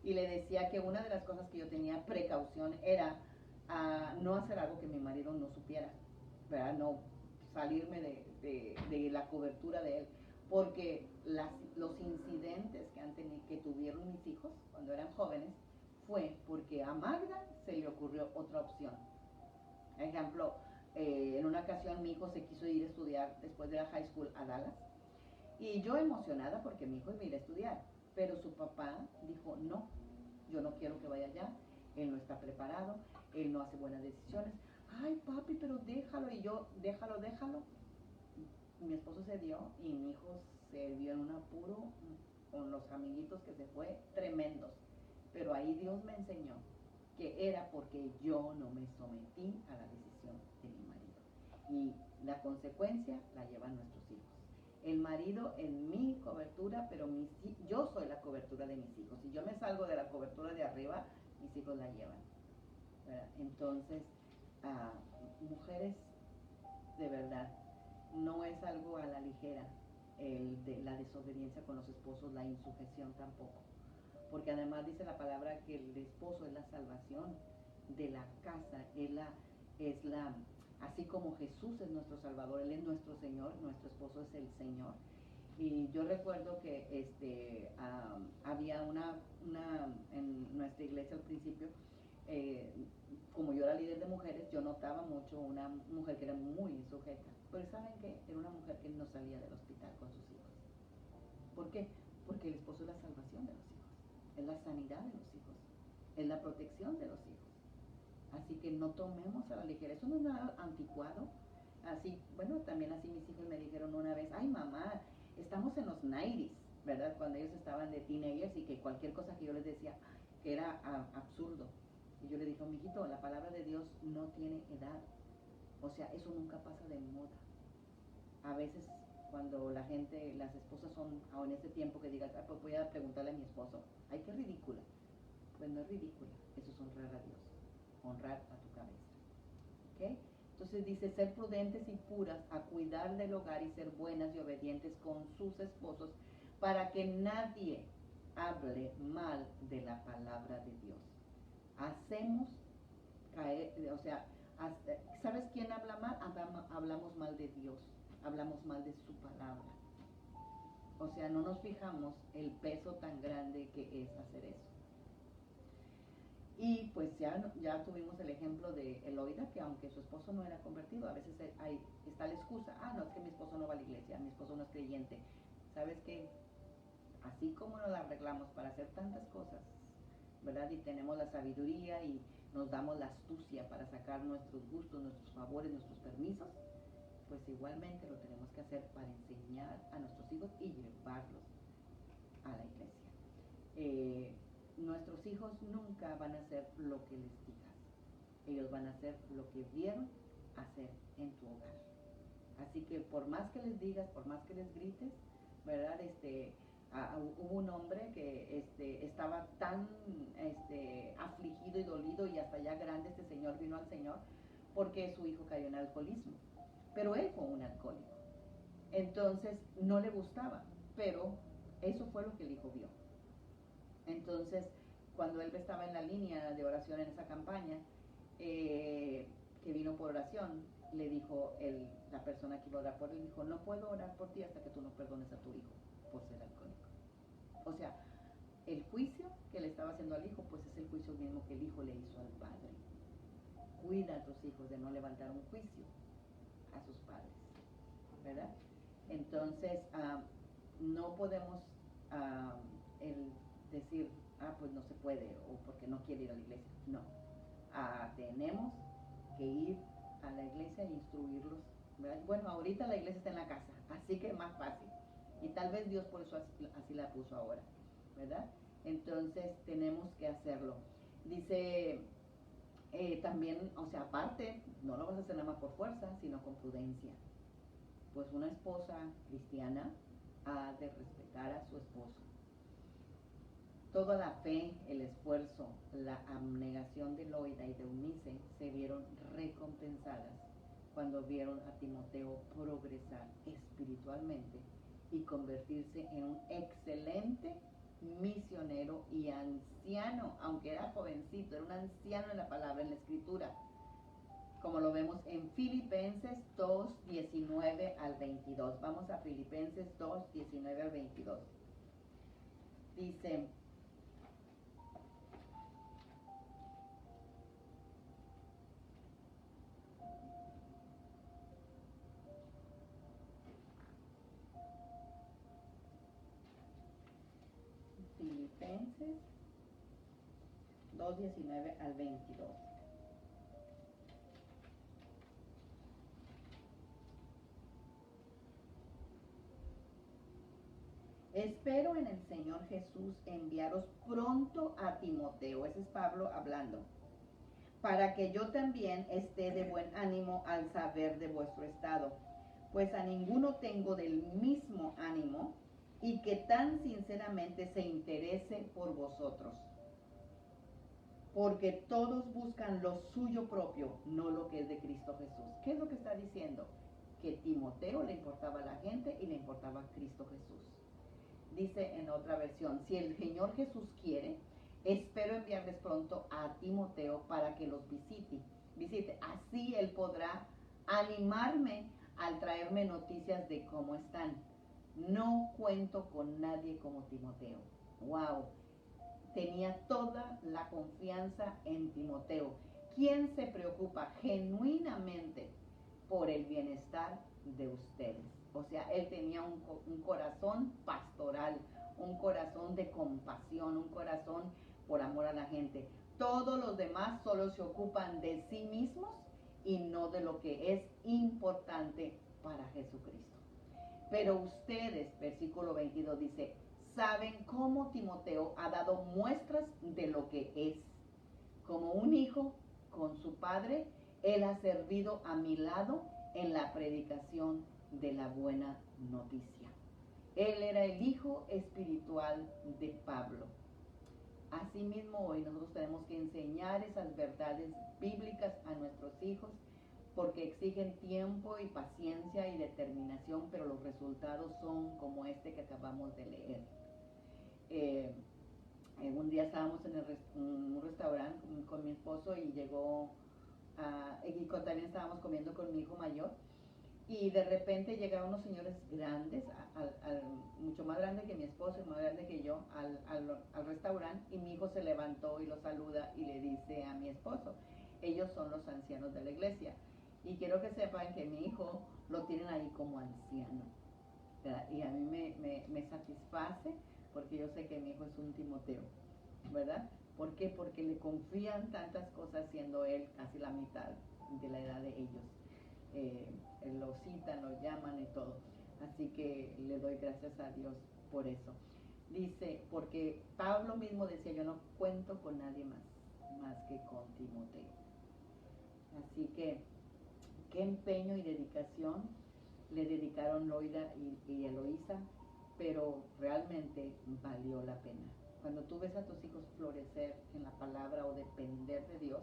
y le decía que una de las cosas que yo tenía precaución era no hacer algo que mi marido no supiera, ¿verdad? No salirme de la cobertura de él, porque los incidentes que tuvieron mis hijos cuando eran jóvenes fue porque a Magda se le ocurrió otra opción. Ejemplo, en una ocasión mi hijo se quiso ir a estudiar después de la high school a Dallas, y yo emocionada porque mi hijo iba a ir a estudiar, pero su papá dijo, no, yo no quiero que vaya allá, él no está preparado, él no hace buenas decisiones. Ay, papi, pero déjalo. Y yo, déjalo. Mi esposo se dio y mi hijo se vio en un apuro con los amiguitos que se fue tremendos. Pero ahí Dios me enseñó que era porque yo no me sometí a la decisión de mi marido. Y la consecuencia la llevan nuestros hijos. El marido en mi cobertura, pero yo soy la cobertura de mis hijos. Si yo me salgo de la cobertura de arriba, mis hijos la llevan, ¿verdad? Entonces, mujeres, de verdad, no es algo a la ligera de la desobediencia con los esposos, la insujeción tampoco. Porque además dice la palabra que el esposo es la salvación de la casa, así como Jesús es nuestro Salvador, Él es nuestro Señor, nuestro esposo es el Señor. Y yo recuerdo que había en nuestra iglesia al principio, como yo era líder de mujeres, yo notaba mucho una mujer que era muy sujeta. Pero ¿saben qué? Era una mujer que no salía del hospital con sus hijos. ¿Por qué? Porque el esposo es la salvación de los hijos, es la sanidad de los hijos, es la protección de los hijos. Así que no tomemos a la ligera, eso no es nada anticuado. Así, bueno, también así mis hijos me dijeron una vez, ay mamá, estamos en los 90s, ¿verdad? Cuando ellos estaban de teenagers y que cualquier cosa que yo les decía que era absurdo. Y yo le dije, mijito, la palabra de Dios no tiene edad. O sea, eso nunca pasa de moda. A veces cuando las esposas son, o en ese tiempo que digas, pues voy a preguntarle a mi esposo, ay, qué ridícula. Pues no es ridícula, eso es honrar a Dios, honrar a tu cabeza. ¿Ok? Entonces dice, ser prudentes y puras, a cuidar del hogar y ser buenas y obedientes con sus esposos, para que nadie hable mal de la palabra de Dios. Hacemos caer, o sea, ¿sabes quién habla mal? Hablamos mal de Dios, hablamos mal de su palabra. O sea, no nos fijamos el peso tan grande que es hacer eso. Y pues ya tuvimos el ejemplo de Eloida, que aunque su esposo no era convertido, a veces está la excusa, no, es que mi esposo no va a la iglesia, mi esposo no es creyente. ¿Sabes qué? Así como nos la arreglamos para hacer tantas cosas, ¿verdad? Y tenemos la sabiduría y nos damos la astucia para sacar nuestros gustos, nuestros favores, nuestros permisos, pues igualmente lo tenemos que hacer para enseñar a nuestros hijos y llevarlos a la iglesia. Nuestros hijos nunca van a hacer lo que les digas, ellos van a hacer lo que vieron hacer en tu hogar. Así que por más que les digas, por más que les grites, ¿verdad? Hubo un hombre que estaba tan afligido y dolido, y hasta ya grande este señor vino al Señor porque su hijo cayó en alcoholismo, pero él fue un alcohólico, entonces no le gustaba, pero eso fue lo que el hijo vio. Entonces cuando él estaba en la línea de oración en esa campaña, que vino por oración, le dijo la persona que iba a orar por él, dijo: no puedo orar por ti hasta que tú no perdones a tu hijo por ser alcohólico. O sea, el juicio que le estaba haciendo al hijo, pues es el juicio mismo que el hijo le hizo al padre. Cuida a tus hijos de no levantar un juicio a sus padres, ¿verdad? Entonces, no podemos el decir, pues no se puede, o porque no quiere ir a la iglesia. No, tenemos que ir a la iglesia e instruirlos, ¿verdad? Bueno, ahorita la iglesia está en la casa, así que es más fácil, y tal vez Dios por eso así la puso ahora, ¿verdad? Entonces tenemos que hacerlo. Dice también, o sea, aparte, no lo vas a hacer nada más por fuerza, sino con prudencia. Pues una esposa cristiana ha de respetar a su esposo. Toda la fe, el esfuerzo, la abnegación de Loida y de Eunice se vieron recompensadas cuando vieron a Timoteo progresar espiritualmente y convertirse en un excelente misionero y anciano, aunque era jovencito, era un anciano en la palabra, en la escritura, como lo vemos en Filipenses 2, 19 al 22. Vamos a Filipenses 2, 19 al 22. Dice: Filipenses 2, 19 al 22. Espero en el Señor Jesús enviaros pronto a Timoteo, ese es Pablo hablando, para que yo también esté de buen ánimo al saber de vuestro estado, pues a ninguno tengo del mismo ánimo, y que tan sinceramente se interese por vosotros, porque todos buscan lo suyo propio, no lo que es de Cristo Jesús. ¿Qué es lo que está diciendo? Que Timoteo le importaba a la gente y le importaba a Cristo Jesús. Dice en otra versión: si el Señor Jesús quiere, espero enviarles pronto a Timoteo para que los visite. Así él podrá animarme al traerme noticias de cómo están. No cuento con nadie como Timoteo. Wow, tenía toda la confianza en Timoteo, quien se preocupa genuinamente por el bienestar de ustedes. O sea, él tenía un corazón pastoral, un corazón de compasión, un corazón por amor a la gente. Todos los demás solo se ocupan de sí mismos y no de lo que es importante para Jesucristo. Pero ustedes, versículo 22 dice, saben cómo Timoteo ha dado muestras de lo que es. Como un hijo con su padre, él ha servido a mi lado en la predicación de la buena noticia. Él era el hijo espiritual de Pablo. Asimismo, hoy nosotros tenemos que enseñar esas verdades bíblicas a nuestros hijos, porque exigen tiempo y paciencia y determinación, pero los resultados son como este que acabamos de leer. Un día estábamos en un restaurante con mi esposo y llegó, y también estábamos comiendo con mi hijo mayor, y de repente llegaron unos señores grandes, mucho más grandes que mi esposo y más grandes que yo, al restaurante, y mi hijo se levantó y lo saluda y le dice a mi esposo: ellos son los ancianos de la iglesia. Y quiero que sepan que mi hijo lo tienen ahí como anciano, ¿verdad? Y a mí me satisface, porque yo sé que mi hijo es un Timoteo, ¿verdad? ¿Por qué? Porque le confían tantas cosas siendo él casi la mitad de la edad de ellos. Lo citan, lo llaman y todo. Así que le doy gracias a Dios por eso. Dice, porque Pablo mismo decía, yo no cuento con nadie más que con Timoteo. Así que, qué empeño y dedicación le dedicaron Loida y Eloísa, pero realmente valió la pena. Cuando tú ves a tus hijos florecer en la palabra o depender de Dios,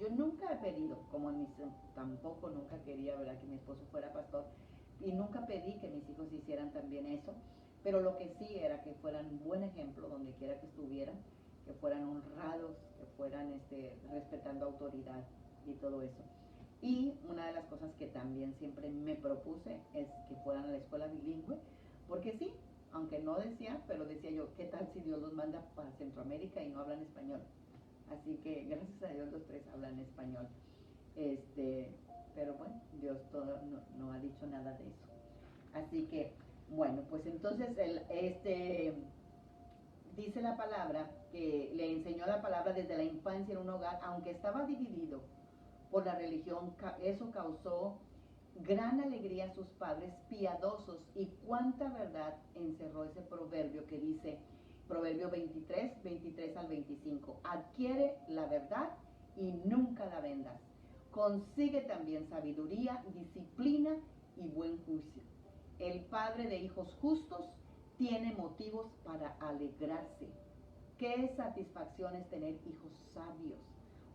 yo nunca he pedido, como tampoco nunca quería, ¿verdad?, que mi esposo fuera pastor, y nunca pedí que mis hijos hicieran también eso, pero lo que sí era que fueran un buen ejemplo donde quiera que estuvieran, que fueran honrados, que fueran respetando autoridad y todo eso. Y una de las cosas que también siempre me propuse es que fueran a la escuela bilingüe, porque sí, aunque no decía, pero decía yo, ¿qué tal si Dios los manda para Centroamérica y no hablan español? Así que gracias a Dios los tres hablan español. Pero bueno, Dios no ha dicho nada de eso. Así que, bueno, pues entonces dice la palabra que le enseñó la palabra desde la infancia en un hogar, aunque estaba dividido por la religión, eso causó gran alegría a sus padres piadosos. Y cuánta verdad encerró ese proverbio que dice, Proverbio 23 al 25, adquiere la verdad y nunca la vendas. Consigue también sabiduría, disciplina y buen juicio. El padre de hijos justos tiene motivos para alegrarse. Qué satisfacción es tener hijos sabios.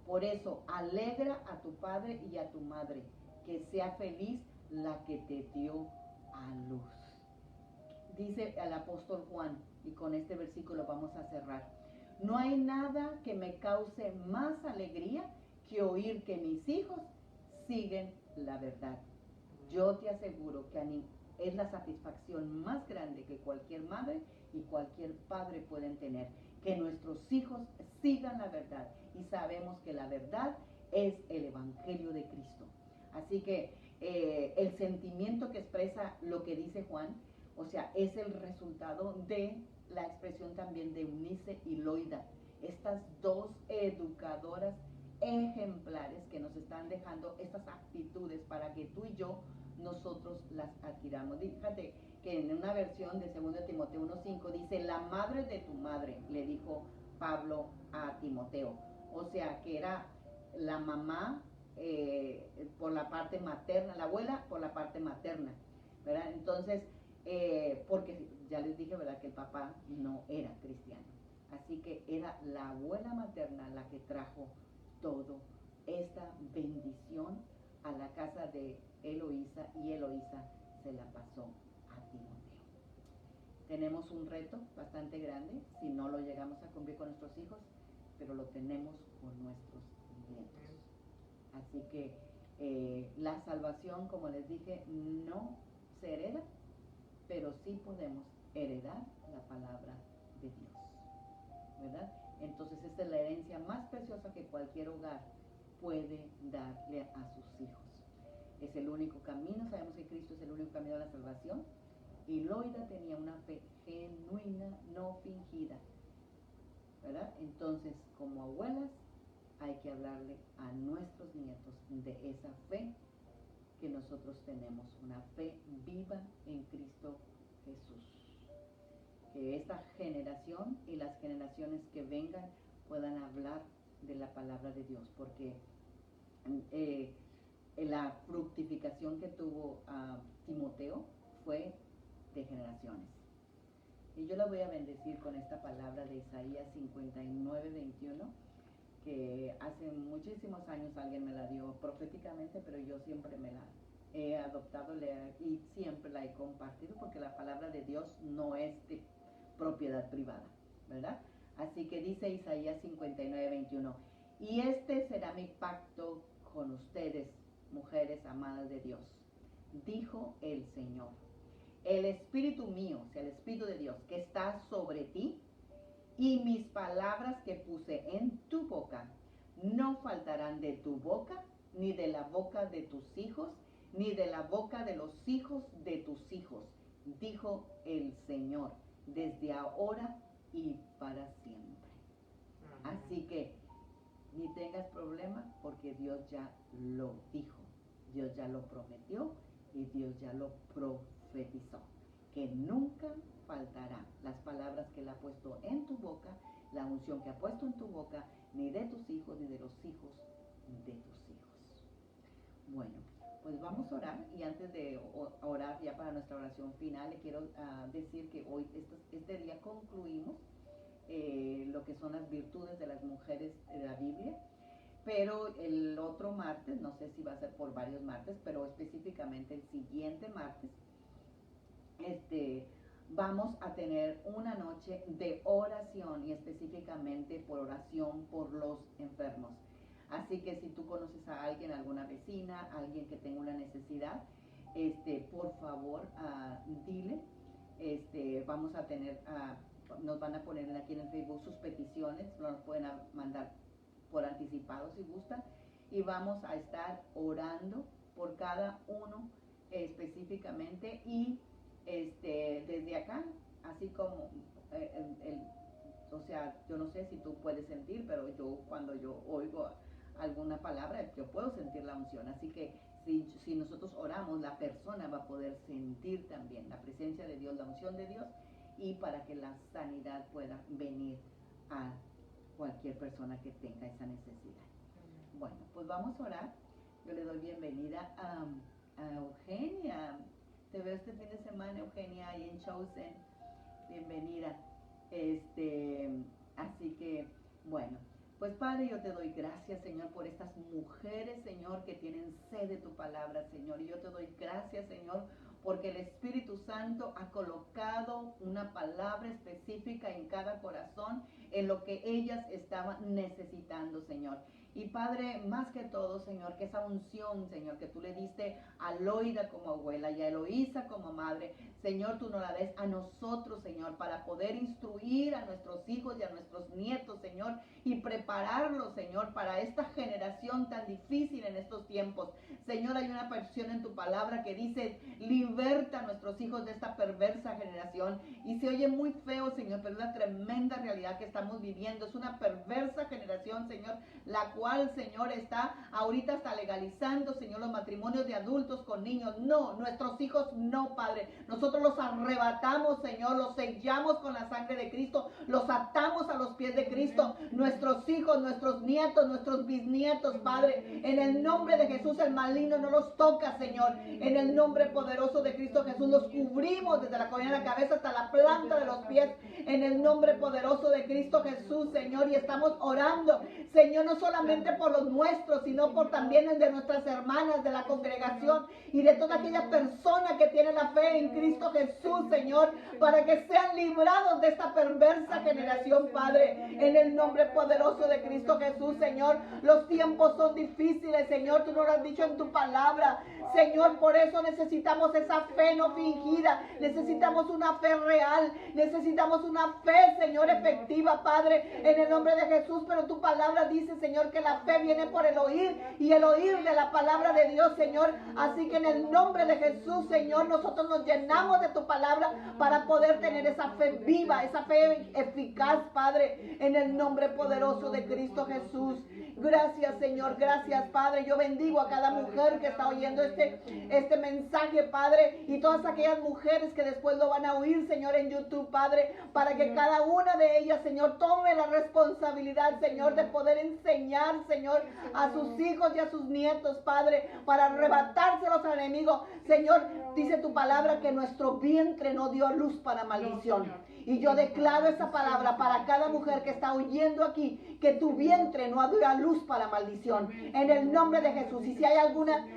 Por eso, alegra a tu padre y a tu madre, que sea feliz la que te dio a luz. Dice el apóstol Juan, y con este versículo vamos a cerrar, no hay nada que me cause más alegría que oír que mis hijos siguen la verdad. Yo te aseguro que es la satisfacción más grande que cualquier madre y cualquier padre pueden tener, que nuestros hijos sigan la verdad, y sabemos que la verdad es el Evangelio de Cristo. Así que el sentimiento que expresa lo que dice Juan, o sea, es el resultado de la expresión también de Eunice y Loida, estas dos educadoras ejemplares que nos están dejando estas actitudes para que tú y yo nosotros las adquiramos. Fíjate que en una versión de 2 Timoteo 1:5 dice, la madre de tu madre, le dijo Pablo a Timoteo. O sea, que era la mamá por la parte materna, la abuela por la parte materna, ¿verdad? Entonces, porque ya les dije, ¿verdad?, que el papá no era cristiano. Así que era la abuela materna la que trajo todo esta bendición a la casa de Eloísa, y Eloísa se la pasó a Timoteo. Tenemos un reto bastante grande si no lo llegamos a cumplir con nuestros hijos, pero lo tenemos con nuestros nietos. Así que la salvación, como les dije, no se hereda, pero sí podemos heredar la palabra de Dios, ¿verdad? Entonces esta es la herencia más preciosa que cualquier hogar puede darle a sus hijos. Es el único camino, sabemos que Cristo es el único camino a la salvación, y Loida tenía una fe genuina, no fingida, ¿verdad? Entonces, como abuelas, hay que hablarle a nuestros nietos de esa fe que nosotros tenemos, una fe viva en Cristo Jesús. Que esta generación y las generaciones que vengan puedan hablar de la palabra de Dios, porque la fructificación que tuvo Timoteo fue de generaciones. Y yo la voy a bendecir con esta palabra de Isaías 59:21, que hace muchísimos años alguien me la dio proféticamente, pero yo siempre me la he adoptado y siempre la he compartido, porque la palabra de Dios no es de propiedad privada, ¿verdad? Así que dice Isaías 59:21, y este será mi pacto con ustedes, mujeres amadas de Dios, dijo el Señor. El Espíritu mío, o sea, el Espíritu de Dios que está sobre ti, y mis palabras que puse en tu boca no faltarán de tu boca, ni de la boca de tus hijos, ni de la boca de los hijos de tus hijos, dijo el Señor, desde ahora y para siempre. Así que ni tengas problema porque Dios ya lo dijo, Dios ya lo prometió y Dios ya lo profetizó, que nunca faltará las palabras que Él ha puesto en tu boca, la unción que ha puesto en tu boca, ni de tus hijos ni de los hijos de tus hijos. Bueno, pues vamos a orar, y antes de orar ya para nuestra oración final, le quiero decir que hoy, este día concluimos lo que son las virtudes de las mujeres de la Biblia, pero el otro martes, no sé si va a ser por varios martes, pero específicamente el siguiente martes, vamos a tener una noche de oración, y específicamente por oración por los enfermos. Así que si tú conoces a alguien, alguna vecina, alguien que tenga una necesidad, por favor, dile. Vamos a tener, nos van a poner aquí en el Facebook sus peticiones, nos pueden mandar por anticipado si gustan, y vamos a estar orando por cada uno específicamente, y desde acá, así como o sea, yo no sé si tú puedes sentir, pero yo cuando yo oigo alguna palabra, yo puedo sentir la unción. Así que si nosotros oramos, la persona va a poder sentir también la presencia de Dios, la unción de Dios, y para que la sanidad pueda venir a cualquier persona que tenga esa necesidad. Bueno, pues vamos a orar. Yo le doy bienvenida a Eugenia. Te veo este fin de semana, Eugenia, ahí en Chosen. Bienvenida. Así que, bueno, pues Padre, yo te doy gracias, Señor, por estas mujeres, Señor, que tienen sed de tu palabra, Señor. Y yo te doy gracias, Señor, porque el Espíritu Santo ha colocado una palabra específica en cada corazón, en lo que ellas estaban necesitando, Señor. Y Padre, más que todo, Señor, que esa unción, Señor, que tú le diste a Loida como abuela y a Eloísa como madre, Señor, tú nos la des a nosotros, Señor, para poder instruir a nuestros hijos y a nuestros nietos, Señor, y prepararlos, Señor, para esta generación tan difícil en estos tiempos. Señor, hay una porción en tu palabra que dice, liberta a nuestros hijos de esta perversa generación. Y se oye muy feo, Señor, pero es la tremenda realidad que estamos viviendo. Es una perversa generación, Señor, la cual, Señor, está ahorita hasta legalizando, Señor, los matrimonios de adultos con niños. No, nuestros hijos no, Padre. Nosotros los arrebatamos, Señor, los sellamos con la sangre de Cristo, los atamos a los pies de Cristo. Nuestros hijos, nuestros nietos, nuestros bisnietos, Padre, en el nombre de Jesús, el maligno no los toca, Señor. En el nombre poderoso de Cristo Jesús, los cubrimos desde la colina de la cabeza hasta la planta de los pies, en el nombre poderoso de Cristo Jesús, Señor. Y estamos orando, Señor, no solamente por los nuestros, sino por también el de nuestras hermanas de la congregación y de toda aquella persona que tiene la fe en Cristo Jesús, Señor, para que sean librados de esta perversa generación, Padre, en el nombre poderoso de Cristo Jesús, Señor. Los tiempos son difíciles, Señor, tú nos lo has dicho en tu palabra, Señor. Por eso necesitamos esa fe no fingida, necesitamos una fe real, necesitamos una fe, Señor, efectiva, Padre, en el nombre de Jesús. Pero tu palabra dice, Señor, que la fe viene por el oír, y el oír de la palabra de Dios, Señor. Así que en el nombre de Jesús, Señor, nosotros nos llenamos de tu palabra para poder tener esa fe viva, esa fe eficaz, Padre, en el nombre poderoso de Cristo Jesús. Gracias, Señor, gracias, Padre. Yo bendigo a cada mujer que está oyendo este mensaje, Padre, y todas aquellas mujeres que después lo van a oír, Señor, en YouTube, Padre, para que cada una de ellas, Señor, tome la responsabilidad, Señor, de poder enseñar, Señor, a sus hijos y a sus nietos, Padre, para arrebatárselos al enemigo. Señor, dice tu palabra que nuestro vientre no dio luz para maldición. Y yo declaro esa palabra para cada mujer que está oyendo aquí, que tu vientre no dio luz para maldición, en el nombre de Jesús. Y si hay alguna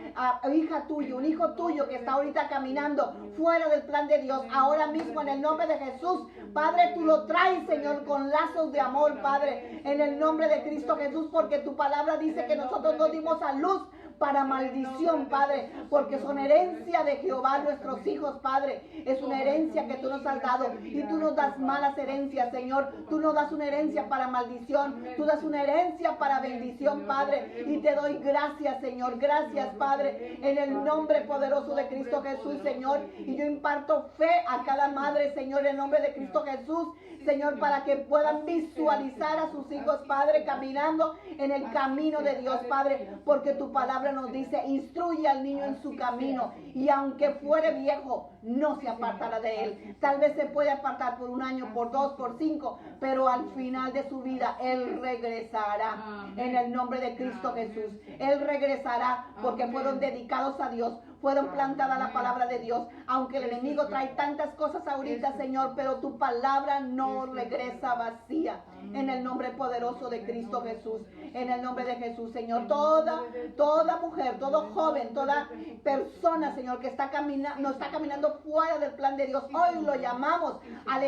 hija tuya, un hijo tuyo que está ahorita caminando fuera del plan de Dios, ahora mismo en el nombre de Jesús, Padre, tú lo traes, Señor, con lazos de amor, Padre, en el nombre de Cristo Jesús, porque tu palabra dice que nosotros no dimos a luz para maldición, Padre, porque son herencia de Jehová nuestros hijos, Padre. Es una herencia que tú nos has dado y tú nos das malas herencias, Señor. Tú nos das una herencia para maldición, tú das una herencia para bendición, Padre. Y te doy gracias, Señor. Gracias, Padre, en el nombre poderoso de Cristo Jesús, Señor. Y yo imparto fe a cada madre, Señor, en el nombre de Cristo Jesús, Señor, para que puedan visualizar a sus hijos, Padre, caminando en el camino de Dios, Padre, porque tu palabra nos dice, instruye al niño en su camino, y aunque fuere viejo, no se apartará de él. Tal vez se puede apartar por un año, por 2, por 5, pero al final de su vida, él regresará en el nombre de Cristo Jesús. Él regresará porque fueron dedicados a Dios, fueron plantadas la palabra de Dios, aunque el enemigo trae tantas cosas ahorita, Señor, pero tu palabra no regresa vacía. En el nombre poderoso de Cristo Jesús, en el nombre de Jesús, Señor, toda mujer, todo joven, toda persona, Señor, que no está caminando fuera del plan de Dios, hoy lo llamamos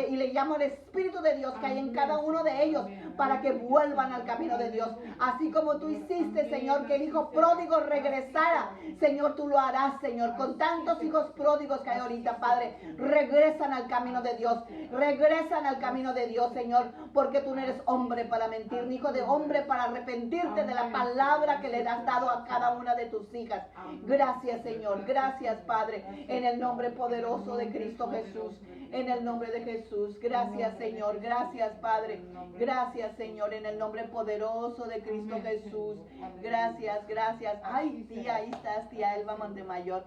y le llamo al Espíritu de Dios que hay en cada uno de ellos para que vuelvan al camino de Dios. Así como tú hiciste, Señor, que el hijo pródigo regresara, Señor, tú lo harás, Señor, con tantos hijos pródigos que hay ahorita, Padre. Regresan al camino de Dios, regresan al camino de Dios, Señor, porque tú no eres hombre para mentir, ni hijo de hombre para arrepentirte de la palabra que le has dado a cada una de tus hijas. Gracias, Señor, gracias, Padre, en el nombre poderoso de Cristo Jesús, en el nombre de Jesús. Gracias, Señor, gracias, Padre, gracias, Señor, en el nombre poderoso de Cristo Jesús. Gracias, gracias. Ay, tía, ahí estás, tía Elba Montemayor.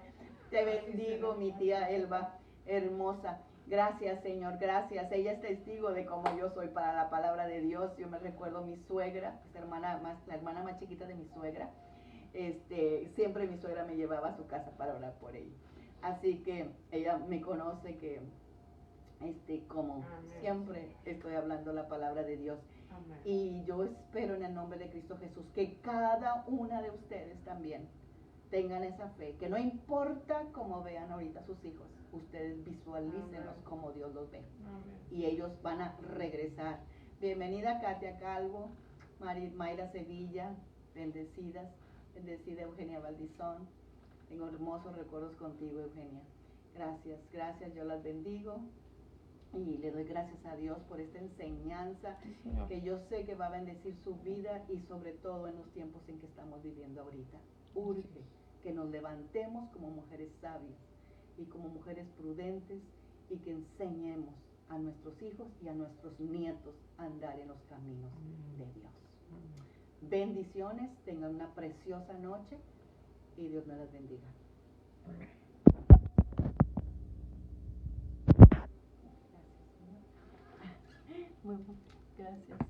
Te bendigo, mi tía Elba, hermosa. Gracias, Señor, gracias. Ella es testigo de cómo yo soy para la palabra de Dios. Yo me recuerdo mi suegra, la hermana más chiquita de mi suegra. Siempre mi suegra me llevaba a su casa para orar por ella. Así que ella me conoce que como Amén. siempre estoy hablando la palabra de Dios. Amén. Y yo espero en el nombre de Cristo Jesús que cada una de ustedes también tengan esa fe, que no importa cómo vean ahorita a sus hijos, ustedes visualícenlos como Dios los ve. Amén. Y ellos van a regresar. Bienvenida Katia Calvo, Mayra Sevilla, bendecida Eugenia Valdizón. Tengo hermosos recuerdos contigo, Eugenia. Gracias, gracias, yo las bendigo. Y le doy gracias a Dios por esta enseñanza que yo sé que va a bendecir su vida y sobre todo en los tiempos en que estamos viviendo ahorita. Urge que nos levantemos como mujeres sabias y como mujeres prudentes y que enseñemos a nuestros hijos y a nuestros nietos a andar en los caminos de Dios. Bendiciones, tengan una preciosa noche y Dios me las bendiga. Muy bien, gracias.